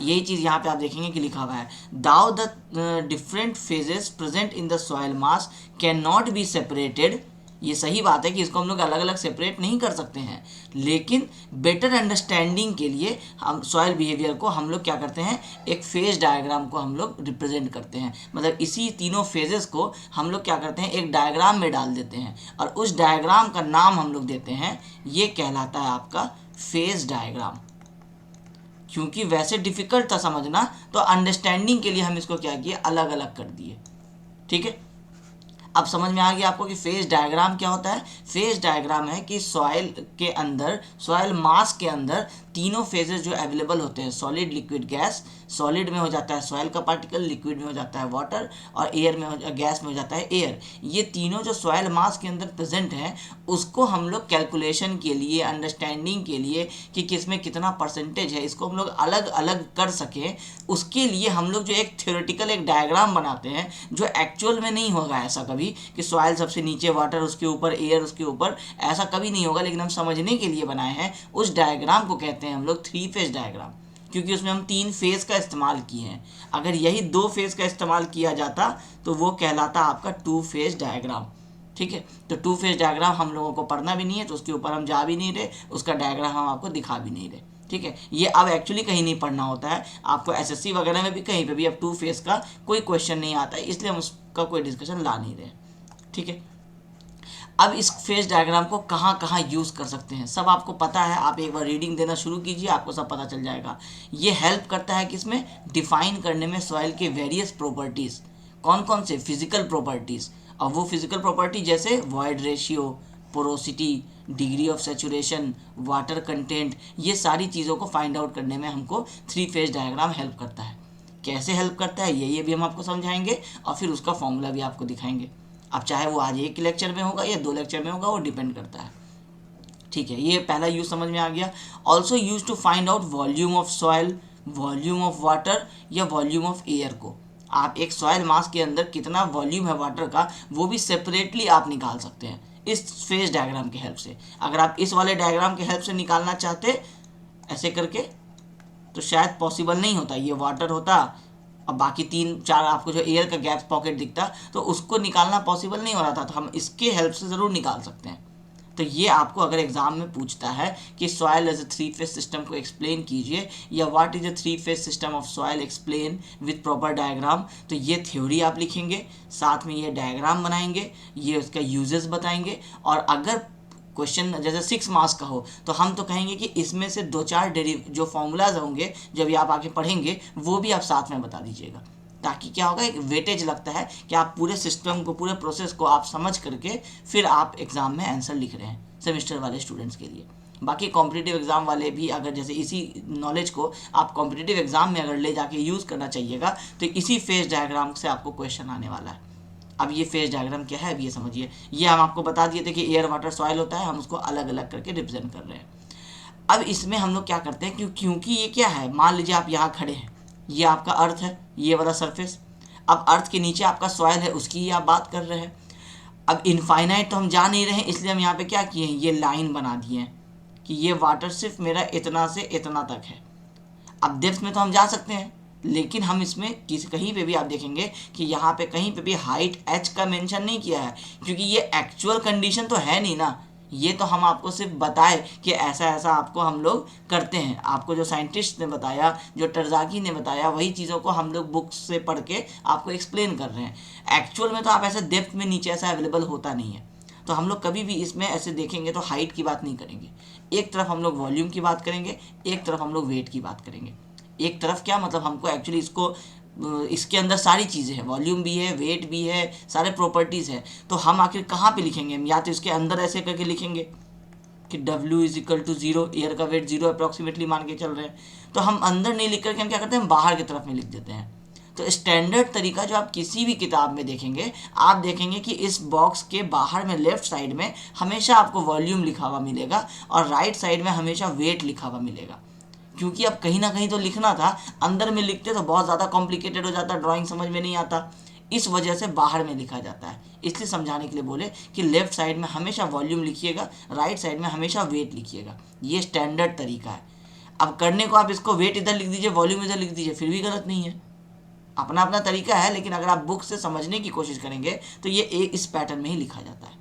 यही चीज़ यहाँ पे आप देखेंगे कि लिखा हुआ है, though the different phases present in the soil mass can not be separated. ये सही बात है कि इसको हम लोग अलग अलग सेपरेट नहीं कर सकते हैं, लेकिन बेटर अंडरस्टैंडिंग के लिए हम सॉइल बिहेवियर को हम लोग क्या करते हैं, एक फेज डायग्राम को हम लोग रिप्रेजेंट करते हैं। मतलब इसी तीनों फेजेस को हम लोग क्या करते हैं, एक डायग्राम में डाल देते हैं और उस डायग्राम का नाम हम लोग देते हैं, ये कहलाता है आपका फेज डायग्राम। क्योंकि वैसे डिफ़िकल्ट था समझना, तो अंडरस्टैंडिंग के लिए हम इसको क्या किए, अलग अलग कर दिए। ठीक है, अब समझ में आ गया आपको कि फेज डायग्राम क्या होता है। फेज डायग्राम है कि सॉइल के अंदर, सॉइल मास के अंदर तीनों फेजेस जो अवेलेबल होते हैं, सॉलिड, लिक्विड, गैस। सॉलिड में हो जाता है सॉइल का पार्टिकल, लिक्विड में हो जाता है वाटर और एयर में गैस में हो जाता है एयर। ये तीनों जो सॉइल मास के अंदर प्रेजेंट हैं, उसको हम लोग कैलकुलेशन के लिए, अंडरस्टैंडिंग के लिए कि किसमें कितना परसेंटेज है, इसको हम लोग अलग अलग कर सकें, उसके लिए हम लोग जो एक थ्योरेटिकल एक डायग्राम बनाते हैं, जो एक्चुअल में नहीं होगा ऐसा कभी कि सॉइल सबसे नीचे, वाटर उसके ऊपर, एयर उसके ऊपर, ऐसा कभी नहीं होगा, लेकिन हम समझने के लिए बनाए हैं। उस डायग्राम को कहते हैं हम लोग 3 फेज डायग्राम, क्योंकि उसमें हम 3 फेज का इस्तेमाल किए हैं। अगर यही 2 फेज का इस्तेमाल किया जाता तो वो कहलाता आपका 2 फेज डायग्राम। ठीक है, तो 2 फेज डायग्राम हम लोगों को पढ़ना भी नहीं है, तो उसके ऊपर हम जा भी नहीं रहे, उसका डायग्राम हम आपको दिखा भी नहीं रहे। ठीक है, ये अब एक्चुअली कहीं नहीं पढ़ना होता है आपको, एसएससी वगैरह में भी कहीं पे भी अब 2 फेज का कोई क्वेश्चन नहीं आता है, इसलिए हम उसका कोई डिस्कशन ला नहीं रहे। ठीक है, अब इस फेज डायग्राम को कहाँ कहाँ यूज़ कर सकते हैं सब आपको पता है। आप एक बार रीडिंग देना शुरू कीजिए, आपको सब पता चल जाएगा। ये हेल्प करता है किसमें, डिफाइन करने में सॉइल के वेरियस प्रॉपर्टीज़। कौन कौन से, फिजिकल प्रॉपर्टीज़। और वो फिजिकल प्रॉपर्टी जैसे void ratio, porosity, degree of saturation, water content, ये सारी चीज़ों को फाइंड आउट करने में हमको 3 फेज डायग्राम हेल्प करता है। कैसे हेल्प करता है ये भी हम आपको समझाएंगे और फिर उसका फॉर्मूला भी आपको दिखाएंगे। अब चाहे वो आज एक लेक्चर में होगा या 2 लेक्चर में होगा, वो डिपेंड करता है। ठीक है, ये पहला यूज समझ में आ गया। Also use to find out volume of soil, volume of water या वॉल्यूम ऑफ एयर को। आप एक सॉयल मास के अंदर कितना वॉल्यूम है वाटर का वो भी सेपरेटली आप निकाल सकते हैं इस फेज डायग्राम की हेल्प से। अगर आप इस वाले डायग्राम की हेल्प से निकालना चाहते ऐसे करके तो शायद पॉसिबल नहीं होता, ये वाटर होता और बाकी 3-4 आपको जो एयर का गैप पॉकेट दिखता तो उसको निकालना पॉसिबल नहीं हो रहा था, तो हम इसके हेल्प से ज़रूर निकाल सकते हैं। तो ये आपको अगर एग्जाम में पूछता है कि soil as a 3 phase system को एक्सप्लेन कीजिए या what is a 3 phase system of soil explain with proper diagram, तो ये थ्योरी आप लिखेंगे, साथ में ये डायग्राम बनाएंगे, ये उसका यूजेस बताएंगे। और अगर क्वेश्चन जैसे 6 मार्क्स का हो तो हम तो कहेंगे कि इसमें से 2-4 जो फॉर्मूलाज होंगे जब ये आप आगे पढ़ेंगे वो भी आप साथ में बता दीजिएगा, ताकि क्या होगा एक वेटेज लगता है कि आप पूरे सिस्टम को पूरे प्रोसेस को आप समझ करके फिर आप एग्ज़ाम में आंसर लिख रहे हैं सेमेस्टर वाले स्टूडेंट्स के लिए। बाकी कॉम्पिटिटिव एग्ज़ाम वाले भी अगर जैसे इसी नॉलेज को आप कॉम्पिटिटिव एग्ज़ाम में अगर ले जाके यूज़ करना चाहिएगा तो इसी फेज डायग्राम से आपको क्वेश्चन आने वाला है। अब ये फेज डायग्राम क्या है अब ये समझिए। ये हम आपको बता दिए थे कि एयर वाटर सॉइल होता है, हम उसको अलग अलग करके रिप्रेजेंट कर रहे हैं। अब इसमें हम लोग क्या करते हैं क्योंकि ये क्या है, मान लीजिए आप यहाँ खड़े हैं, ये आपका अर्थ है, ये वाला सरफेस, अब अर्थ के नीचे आपका सॉइल है उसकी ही आप बात कर रहे हैं। अब इनफाइनाइट तो हम जा नहीं रहे हैं, इसलिए हम यहाँ पे क्या किए हैं, ये लाइन बना दिए हैं कि ये वाटर सिर्फ मेरा इतना से इतना तक है। अब डेप्थ में तो हम जा सकते हैं, लेकिन हम इसमें कहीं पे भी आप देखेंगे कि यहाँ पे कहीं पे भी हाइट h का मेंशन नहीं किया है, क्योंकि ये एक्चुअल कंडीशन तो है नहीं ना, ये तो हम आपको सिर्फ बताए कि ऐसा ऐसा आपको हम लोग करते हैं। आपको जो साइंटिस्ट ने बताया, जो टरजाकी ने बताया, वही चीज़ों को हम लोग बुक्स से पढ़ के आपको एक्सप्लेन कर रहे हैं। एक्चुअल में तो आप ऐसे डेप्थ में नीचे ऐसा अवेलेबल होता नहीं है, तो हम लोग कभी भी इसमें ऐसे देखेंगे तो हाइट की बात नहीं करेंगे। एक तरफ हम लोग वॉल्यूम की बात करेंगे, एक तरफ हम लोग वेट की बात करेंगे। एक तरफ क्या मतलब, हमको एक्चुअली इसको इसके अंदर सारी चीज़ें हैं, वॉल्यूम भी है, वेट भी है, सारे प्रॉपर्टीज़ है, तो हम आखिर कहाँ पे लिखेंगे, हम या तो इसके अंदर ऐसे करके लिखेंगे कि W is equal to 0, air का वेट 0 अप्रॉक्सीमेटली मान के चल रहे हैं, तो हम अंदर नहीं लिख करके हम क्या करते हैं, बाहर की तरफ में लिख देते हैं। तो स्टैंडर्ड तरीका जो आप किसी भी किताब में देखेंगे, आप देखेंगे कि इस बॉक्स के बाहर में लेफ्ट साइड में हमेशा आपको वॉल्यूम लिखा हुआ मिलेगा और राइट साइड में हमेशा वेट लिखा हुआ मिलेगा। क्योंकि अब कहीं ना कहीं तो लिखना था, अंदर में लिखते तो बहुत ज़्यादा कॉम्प्लिकेटेड हो जाता, ड्राइंग समझ में नहीं आता, इस वजह से बाहर में लिखा जाता है। इसलिए समझाने के लिए बोले कि लेफ्ट साइड में हमेशा वॉल्यूम लिखिएगा, राइट साइड में हमेशा वेट लिखिएगा, ये स्टैंडर्ड तरीका है। अब करने को आप इसको वेट इधर लिख दीजिए, वॉल्यूम इधर लिख दीजिए, फिर भी गलत नहीं है, अपना अपना तरीका है, लेकिन अगर आप बुक से समझने की कोशिश करेंगे तो ये इस पैटर्न में ही लिखा जाता है।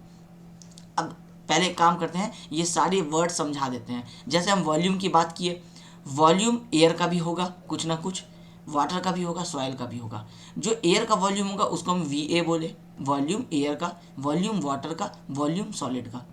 अब पहले एक काम करते हैं, ये सारे वर्ड समझा देते हैं। जैसे हम वॉल्यूम की बात किए, वॉल्यूम एयर का भी होगा कुछ ना कुछ, वाटर का भी होगा, सॉइल का भी होगा। जो एयर का वॉल्यूम होगा उसको हम VA बोले, वॉल्यूम एयर का, वॉल्यूम वाटर का, वॉल्यूम सॉलिड का।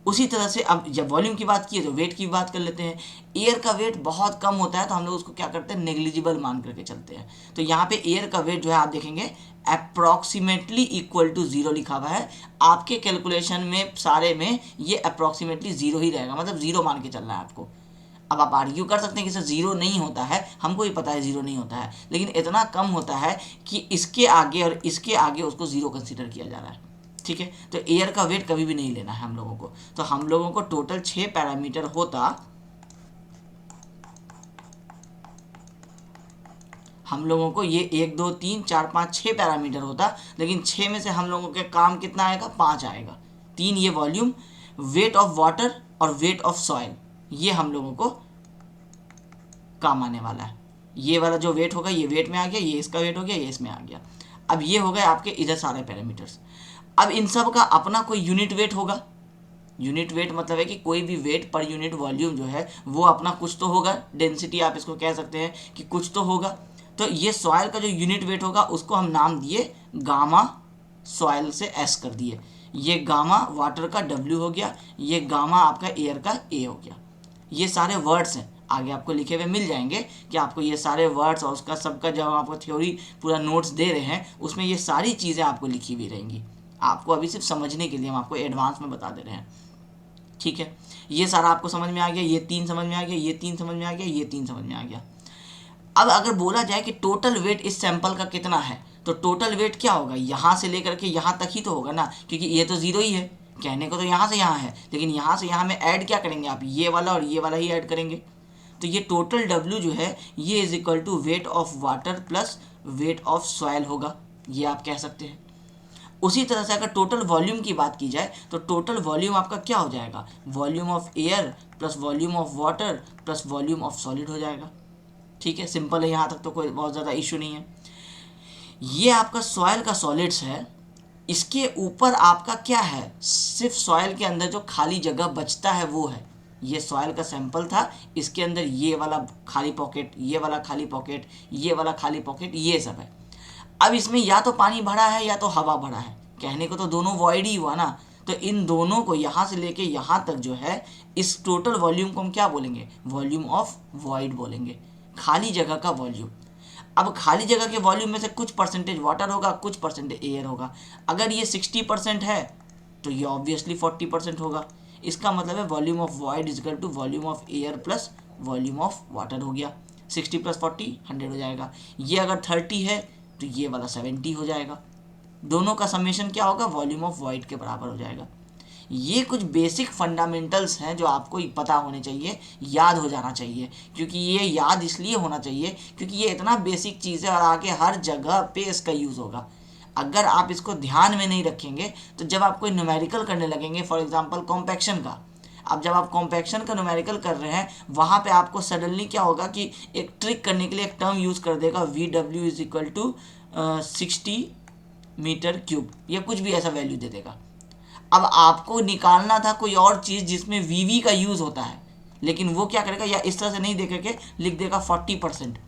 उसी तरह से अब जब वॉल्यूम की बात की है तो वेट की बात कर लेते हैं। एयर का वेट बहुत कम होता है तो हम लोग उसको क्या करते हैं, नेग्लिजिबल मान करके चलते हैं। तो यहाँ पे एयर का वेट जो है आप देखेंगे अप्रॉक्सीमेटली इक्वल टू 0 लिखा हुआ है। आपके कैलकुलेशन में सारे में ये अप्रॉक्सीमेटली 0 ही रहेगा, मतलब 0 मान के चलना है आपको। अब आप आर्ग्यू कर सकते हैं कि सर 0 नहीं होता है, हमको ही पता है 0 नहीं होता है, लेकिन इतना कम होता है कि इसके आगे और इसके आगे उसको 0 कंसीडर किया जा रहा है। ठीक है, तो एयर का वेट कभी भी नहीं लेना है हम लोगों को। तो हम लोगों को टोटल 6 पैरामीटर होता, हम लोगों को ये 1 2 3 4 5 6 पैरामीटर होता, लेकिन 6 में से हम लोगों के काम कितना आएगा, 5 आएगा। 3 ये वॉल्यूम, वेट ऑफ वाटर और वेट ऑफ सॉइल, ये हम लोगों को काम आने वाला है। ये वाला जो वेट होगा ये वेट में आ गया, ये इसका वेट हो गया, ये इसमें आ गया। अब ये हो गए आपके इधर सारे पैरामीटर्स। अब इन सब का अपना कोई यूनिट वेट होगा। यूनिट वेट मतलब है कि कोई भी वेट पर यूनिट वॉल्यूम जो है वो अपना कुछ तो होगा, डेंसिटी आप इसको कह सकते हैं कि कुछ तो होगा। तो ये सॉइल का जो यूनिट वेट होगा उसको हम नाम दिए गामा, सॉइल से S कर दिए। ये गामा वाटर का W हो गया, ये गामा आपका एयर का A हो गया। ये सारे वर्ड्स हैं, आगे आपको लिखे हुए मिल जाएंगे कि आपको ये सारे वर्ड्स और उसका सबका जब हम आपको थ्योरी पूरा नोट्स दे रहे हैं उसमें ये सारी चीज़ें आपको लिखी हुई रहेंगी। आपको अभी सिर्फ समझने के लिए हम आपको एडवांस में बता दे रहे हैं। ठीक है, ये सारा आपको समझ में आ गया, ये 3 समझ में आ गया, ये 3 समझ में आ गया, ये 3 समझ में आ गया। अब अगर बोला जाए कि टोटल वेट इस सैंपल का कितना है, तो टोटल वेट क्या होगा, यहाँ से लेकर के यहाँ तक ही तो होगा ना, क्योंकि ये तो 0 ही है, कहने को तो यहाँ से यहाँ है, लेकिन यहाँ से यहाँ में ऐड क्या करेंगे आप, ये वाला और ये वाला ही ऐड करेंगे। तो ये टोटल W जो है ये is equal to weight of water plus weight of soil होगा, ये आप कह सकते हैं। उसी तरह से अगर टोटल वॉल्यूम की बात की जाए तो टोटल वॉल्यूम आपका क्या हो जाएगा, volume of air plus volume of water plus volume of solid हो जाएगा। ठीक है, सिंपल है, यहाँ तक तो कोई बहुत ज़्यादा इशू नहीं है। ये आपका सॉइल का सॉलिड्स है। इसके ऊपर आपका क्या है, सिर्फ सॉइल के अंदर जो खाली जगह बचता है वो है। ये सॉइल का सैंपल था, इसके अंदर ये वाला खाली पॉकेट, ये वाला खाली पॉकेट, ये वाला खाली पॉकेट, ये सब है। अब इसमें या तो पानी भरा है या तो हवा भरा है, कहने को तो दोनों वॉइड ही हुआ ना। तो इन दोनों को यहाँ से लेके यहाँ तक जो है, इस टोटल वॉल्यूम को हम क्या बोलेंगे, वॉल्यूम ऑफ वॉइड बोलेंगे, खाली जगह का वॉल्यूम। अब खाली जगह के वॉल्यूम में से कुछ परसेंटेज वाटर होगा, कुछ परसेंटेज एयर होगा। अगर ये 60% है तो ये ऑब्वियसली 40% होगा। इसका मतलब है volume of void is equal to volume of air plus volume of water हो गया। 60 + 40 100 हो जाएगा। ये अगर 30 है तो ये वाला 70 हो जाएगा। दोनों का समेशन क्या होगा, वॉल्यूम ऑफ वॉइड के बराबर हो जाएगा। ये कुछ बेसिक फंडामेंटल्स हैं जो आपको पता होने चाहिए, याद हो जाना चाहिए। क्योंकि ये याद इसलिए होना चाहिए क्योंकि ये इतना बेसिक चीज़ है और आगे हर जगह पे इसका यूज़ होगा। अगर आप इसको ध्यान में नहीं रखेंगे तो जब आप कोई न्यूमेरिकल करने लगेंगे, फॉर एग्जांपल कॉम्पैक्शन का, अब जब आप कॉम्पैक्शन का न्यूमेरिकल कर रहे हैं वहाँ पे आपको सडनली क्या होगा कि एक ट्रिक करने के लिए एक टर्म यूज़ कर देगा, VW = 60 मीटर क्यूब या कुछ भी ऐसा वैल्यू दे देगा। अब आपको निकालना था कोई और चीज़ जिसमें वीवी का यूज़ होता है, लेकिन वो क्या करेगा, या इस तरह से नहीं दे करके लिख देगा 40%।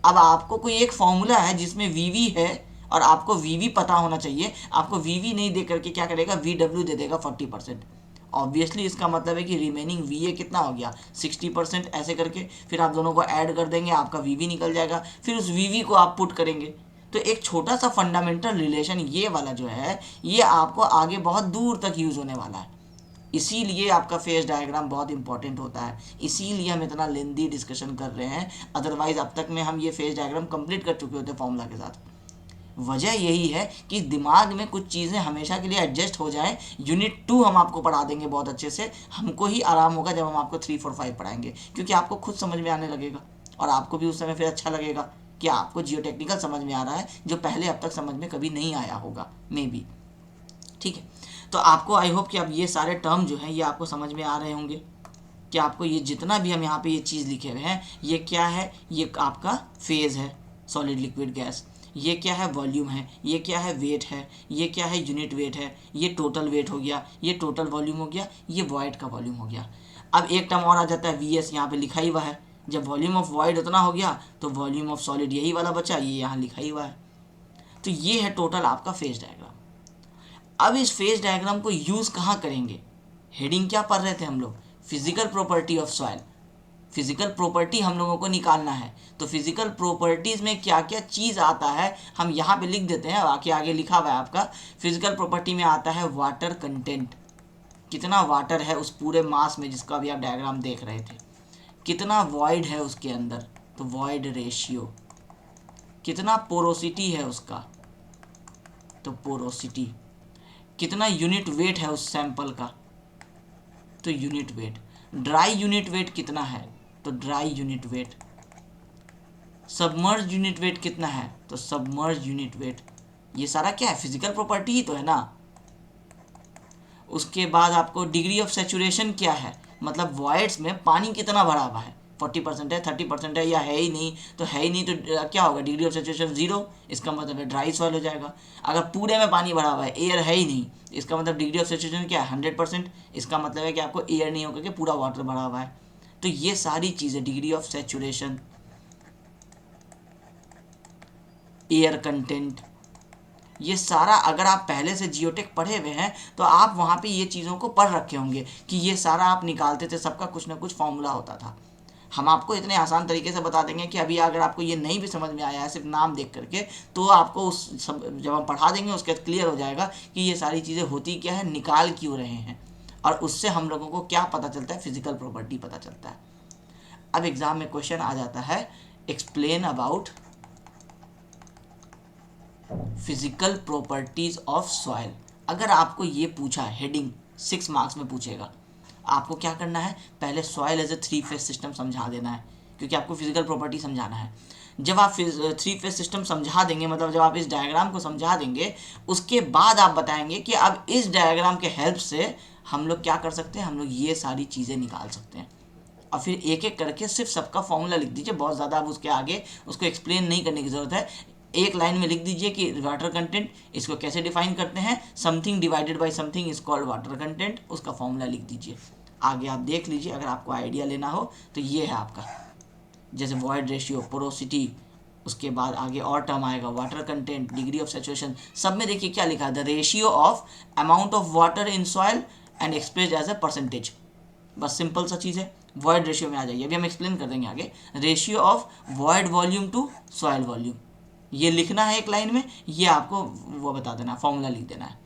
अब आपको कोई एक फॉर्मूला है जिसमें वीवी है और आपको वीवी पता होना चाहिए, आपको वीवी नहीं दे करके क्या करेगा, VW दे देगा 40%। ऑब्वियसली इसका मतलब है कि रिमेनिंग VA कितना हो गया, 60%। ऐसे करके फिर आप दोनों को ऐड कर देंगे, आपका VV निकल जाएगा, फिर उस VV को आप पुट करेंगे। तो एक छोटा सा फंडामेंटल रिलेशन ये वाला जो है, ये आपको आगे बहुत दूर तक यूज़ होने वाला है। इसीलिए आपका फेज डायग्राम बहुत इंपॉर्टेंट होता है, इसीलिए हम इतना लेंदी डिस्कशन कर रहे हैं। अदरवाइज अब तक में हम ये फेज डायग्राम कंप्लीट कर चुके होते फॉर्मूला के साथ। वजह यही है कि दिमाग में कुछ चीज़ें हमेशा के लिए एडजस्ट हो जाएं। यूनिट 2 हम आपको पढ़ा देंगे बहुत अच्छे से, हमको ही आराम होगा जब हम आपको 3, 4, 5 पढ़ाएंगे, क्योंकि आपको खुद समझ में आने लगेगा और आपको भी उस समय फिर अच्छा लगेगा कि आपको जियोटेक्निकल समझ में आ रहा है जो पहले अब तक समझ में कभी नहीं आया होगा, मे बी। ठीक है, तो आपको आई होप कि अब ये सारे टर्म जो हैं ये आपको समझ में आ रहे होंगे कि आपको ये जितना भी हम यहाँ पे ये चीज़ लिखे हुए हैं, ये क्या है, ये आपका फेज़ है, सॉलिड लिक्विड गैस। ये क्या है, वॉल्यूम है। ये क्या है, वेट है। ये क्या है, यूनिट वेट है। ये टोटल वेट हो गया, ये टोटल वॉल्यूम हो गया, ये वॉइड का वॉल्यूम हो गया। अब एक टर्म और आ जाता है VS, यहाँ पे लिखा ही हुआ है। जब वॉल्यूम ऑफ वॉइड उतना हो गया तो वॉल्यूम ऑफ सॉलिड यही वाला बचा, ये यहाँ लिखा ही हुआ है। तो ये है टोटल आपका फेज डायग्राम। अब इस फेज डायग्राम को यूज़ कहाँ करेंगे, हेडिंग क्या पढ़ रहे थे हम लोग, physical property of soil. Physical property हम लोगों को निकालना है, तो फिजिकल प्रॉपर्टीज़ में क्या क्या चीज़ आता है हम यहाँ पे लिख देते हैं। बाकी आगे लिखा हुआ है आपका, फिजिकल प्रॉपर्टी में आता है वाटर कंटेंट, कितना वाटर है उस पूरे मास में जिसका अभी आप डायग्राम देख रहे थे। कितना वॉइड है उसके अंदर, तो वॉइड रेशियो। कितना पोरोसिटी है उसका, तो पोरोसिटी। कितना यूनिट वेट है उस सैंपल का, तो unit weight. Dry unit weight कितना है, तो dry unit weight. Submerge unit weight कितना है, तो सबमर्ज यूनिट वेट। ये सारा क्या है, फिजिकल प्रॉपर्टी ही तो है ना। उसके बाद आपको डिग्री ऑफ सेचुरेशन क्या है, मतलब वॉइड्स में पानी कितना भरा हुआ है, 40% है, 30% है, या है ही नहीं। तो है ही नहीं तो क्या होगा, डिग्री ऑफ सेचुरेशन 0, इसका मतलब है ड्राई सॉइल हो जाएगा। अगर पूरे में पानी भरा हुआ है, एयर है ही नहीं, इसका मतलब डिग्री ऑफ सेचुरेशन क्या है, 100%, इसका मतलब है कि आपको एयर नहीं होकर के पूरा वाटर भरा हुआ है। तो ये सारी चीज़ें, degree of saturation, air content, ये सारा अगर आप पहले से जियोटेक पढ़े हुए हैं तो आप वहाँ पे ये चीज़ों को पढ़ रखे होंगे कि ये सारा आप निकालते थे, सबका कुछ ना कुछ फॉर्मूला होता था। हम आपको इतने आसान तरीके से बता देंगे कि अभी अगर आपको ये नहीं भी समझ में आया है सिर्फ नाम देख करके, तो आपको उस जब हम पढ़ा देंगे उसके बाद क्लियर हो जाएगा कि ये सारी चीज़ें होती क्या है, निकाल क्यों रहे हैं, और उससे हम लोगों को क्या पता चलता है, फिजिकल प्रॉपर्टी पता चलता है। अब एग्ज़ाम में क्वेश्चन आ जाता है, explain about physical properties of soil. अगर आपको ये पूछा, हेडिंग 6 मार्क्स में पूछेगा, आपको क्या करना है, पहले soil as a 3 phase system समझा देना है, क्योंकि आपको फिजिकल प्रॉपर्टी समझाना है। जब आप थ्री फेज सिस्टम समझा देंगे, मतलब जब आप इस डायग्राम को समझा देंगे, उसके बाद आप बताएंगे कि अब इस डायग्राम के हेल्प से हम लोग क्या कर सकते हैं, हम लोग ये सारी चीज़ें निकाल सकते हैं। और फिर एक एक करके सिर्फ सबका फॉर्मूला लिख दीजिए, बहुत ज़्यादा अब उसके आगे उसको एक्सप्लेन नहीं करने की ज़रूरत है। एक लाइन में लिख दीजिए कि वाटर कंटेंट इसको कैसे डिफाइन करते हैं, something divided by something is called water content, उसका फॉर्मूला लिख दीजिए। आगे आप देख लीजिए, अगर आपको आइडिया लेना हो तो ये है आपका, जैसे वॉइड रेशियो, पोरोसिटी, उसके बाद आगे और टर्म आएगा water content, degree of saturation. सब में देखिए क्या लिखा है, the ratio of amount of water in soil and expressed as a percentage. बस सिंपल सा चीज़ है। वॉइड रेशियो में आ जाइए, अभी हम एक्सप्लेन कर देंगे आगे। Ratio of void volume to soil volume, ये लिखना है एक लाइन में, ये आपको वो बता देना, फॉर्मूला लिख देना है।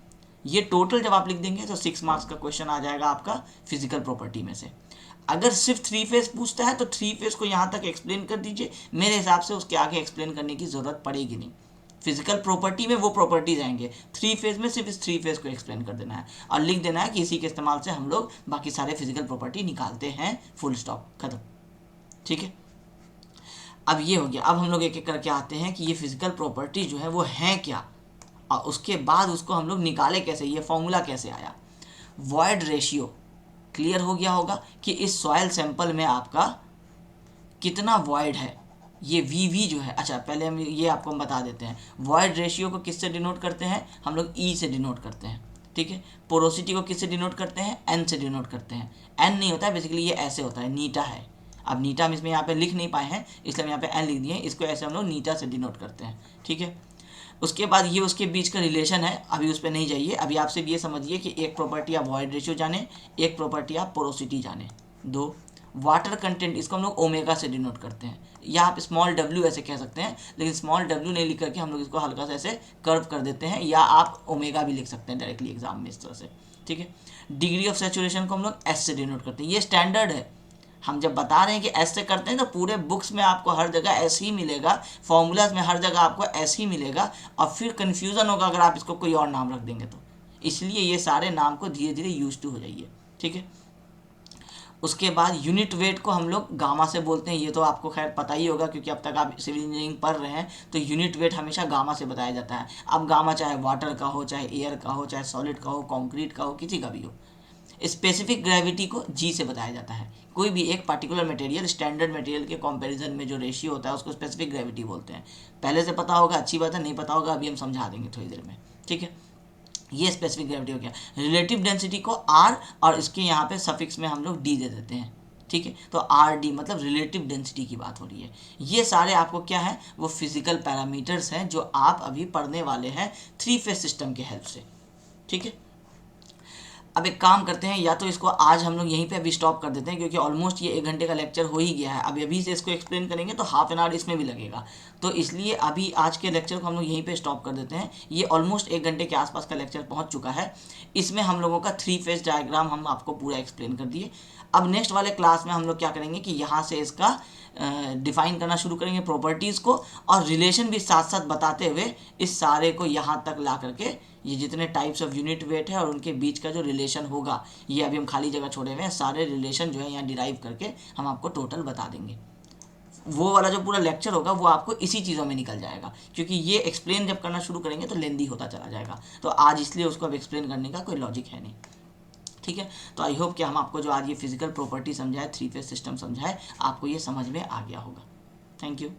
ये टोटल जब आप लिख देंगे तो 6 मार्क्स का क्वेश्चन आ जाएगा आपका फिजिकल प्रॉपर्टी में से। अगर सिर्फ थ्री फेज पूछता है तो थ्री फेज को यहाँ तक एक्सप्लेन कर दीजिए, मेरे हिसाब से उसके आगे एक्सप्लेन करने की ज़रूरत पड़ेगी नहीं। फिजिकल प्रॉपर्टी में वो प्रॉपर्टीज आएंगे, थ्री फेज में सिर्फ इस थ्री फेज को एक्सप्लेन कर देना है और लिख देना है कि इसी के इस्तेमाल से हम लोग बाकी सारे फिजिकल प्रॉपर्टी निकालते हैं, फुल स्टॉप, खत्म। ठीक है, अब ये हो गया। अब हम लोग एक एक करके आते हैं कि ये फिजिकल प्रॉपर्टी जो है वो है क्या, और उसके बाद उसको हम लोग निकाले कैसे, ये फॉर्मूला कैसे आया। वॉइड रेशियो क्लियर हो गया होगा कि इस सॉइल सैंपल में आपका कितना वॉइड है, ये वी जो है। अच्छा, पहले हम ये आपको हम बता देते हैं, वॉइड रेशियो को किससे डिनोट करते हैं, हम लोग ई से डिनोट करते हैं। ठीक है, पोरोसिटी को किससे डिनोट करते हैं, एन से डिनोट करते हैं। एन नहीं होता है बेसिकली, ये ऐसे होता है, नीटा है। अब नीटा हम इसमें यहाँ पे लिख नहीं पाए हैं, इसलिए हम यहाँ पे एन लिख दिए हैं, इसको ऐसे हम लोग नीटा से डिनोट करते हैं। ठीक है, उसके बाद ये उसके बीच का रिलेशन है, अभी उस पर नहीं जाइए। अभी आप सिर्फ ये समझिए कि एक प्रॉपर्टी आप वॉइड रेशियो जाने, एक प्रॉपर्टी आप पोरोसिटी जाने। दो, वाटर कंटेंट, इसको हम लोग ओमेगा से डिनोट करते हैं, या आप स्मॉल डब्ल्यू ऐसे कह सकते हैं, लेकिन स्मॉल डब्ल्यू नहीं लिख करके हम लोग इसको हल्का सा ऐसे कर्व कर देते हैं, या आप ओमेगा भी लिख सकते हैं डायरेक्टली एग्जाम में इस तरह से। ठीक है, डिग्री ऑफ सैचुरेशन को हम लोग एस से डिनोट करते हैं, ये स्टैंडर्ड है। हम जब बता रहे हैं कि ऐसे करते हैं तो पूरे बुक्स में आपको हर जगह ऐसे ही मिलेगा, फॉर्मूलाज में हर जगह आपको ऐसे ही मिलेगा, और फिर कन्फ्यूज़न होगा अगर आप इसको कोई और नाम रख देंगे तो। इसलिए ये सारे नाम को धीरे धीरे यूज टू हो जाइए। ठीक है, उसके बाद यूनिट वेट को हम लोग गामा से बोलते हैं, ये तो आपको खैर पता ही होगा क्योंकि अब तक आप सिविल इंजीनियरिंग पढ़ रहे हैं, तो यूनिट वेट हमेशा गामा से बताया जाता है। अब गामा चाहे वाटर का हो, चाहे एयर का हो, चाहे सॉलिड का हो, कंक्रीट का हो, किसी का भी हो। स्पेसिफिक ग्रेविटी को जी से बताया जाता है। कोई भी एक पर्टिकुलर मटेरियल स्टैंडर्ड मटेरियल के कंपैरिजन में जो रेशियो होता है उसको स्पेसिफिक ग्रेविटी बोलते हैं। पहले से पता होगा अच्छी बात है, नहीं पता होगा अभी हम समझा देंगे थोड़ी देर में। ठीक है, ये स्पेसिफिक ग्रेविटी हो गया। रिलेटिव डेंसिटी को आर, और इसके यहाँ पे सफिक्स में हम लोग डी दे देते हैं। ठीक है, तो आर डी मतलब रिलेटिव डेंसिटी की बात हो रही है। ये सारे आपको क्या है, वो फिजिकल पैरामीटर्स हैं जो आप अभी पढ़ने वाले हैं थ्री फेज सिस्टम के हेल्प से। ठीक है, अब एक काम करते हैं, या तो इसको आज हम लोग यहीं पे अभी स्टॉप कर देते हैं क्योंकि ऑलमोस्ट ये 1 घंटे का लेक्चर हो ही गया है। अभी से इसको एक्सप्लेन करेंगे तो हाफ एन आवर इसमें भी लगेगा, तो इसलिए अभी आज के लेक्चर को हम लोग यहीं पे स्टॉप कर देते हैं। ये ऑलमोस्ट 1 घंटे के आसपास का लेक्चर पहुंच चुका है। इसमें हम लोगों का थ्री फेज डायग्राम हम आपको पूरा एक्सप्लेन कर दिए। अब नेक्स्ट वाले क्लास में हम लोग क्या करेंगे कि यहाँ से इसका डिफाइन करना शुरू करेंगे प्रॉपर्टीज़ को, और रिलेशन भी साथ साथ बताते हुए इस सारे को यहाँ तक ला करके ये जितने टाइप्स ऑफ यूनिट वेट है और उनके बीच का जो रिलेशन होगा, ये अभी हम खाली जगह छोड़े हुए हैं, सारे रिलेशन जो है यहाँ डिराइव करके हम आपको टोटल बता देंगे। वो वाला जो पूरा लेक्चर होगा वो आपको इसी चीज़ों में निकल जाएगा, क्योंकि ये एक्सप्लेन जब करना शुरू करेंगे तो लेंदी होता चला जाएगा, तो आज इसलिए उसको अब एक्सप्लेन करने का कोई लॉजिक है नहीं। ठीक है, तो आई होप कि हम आपको जो आज ये फिजिकल प्रॉपर्टी समझाए, थ्री फेज सिस्टम समझाए, आपको ये समझ में आ गया होगा। Thank you.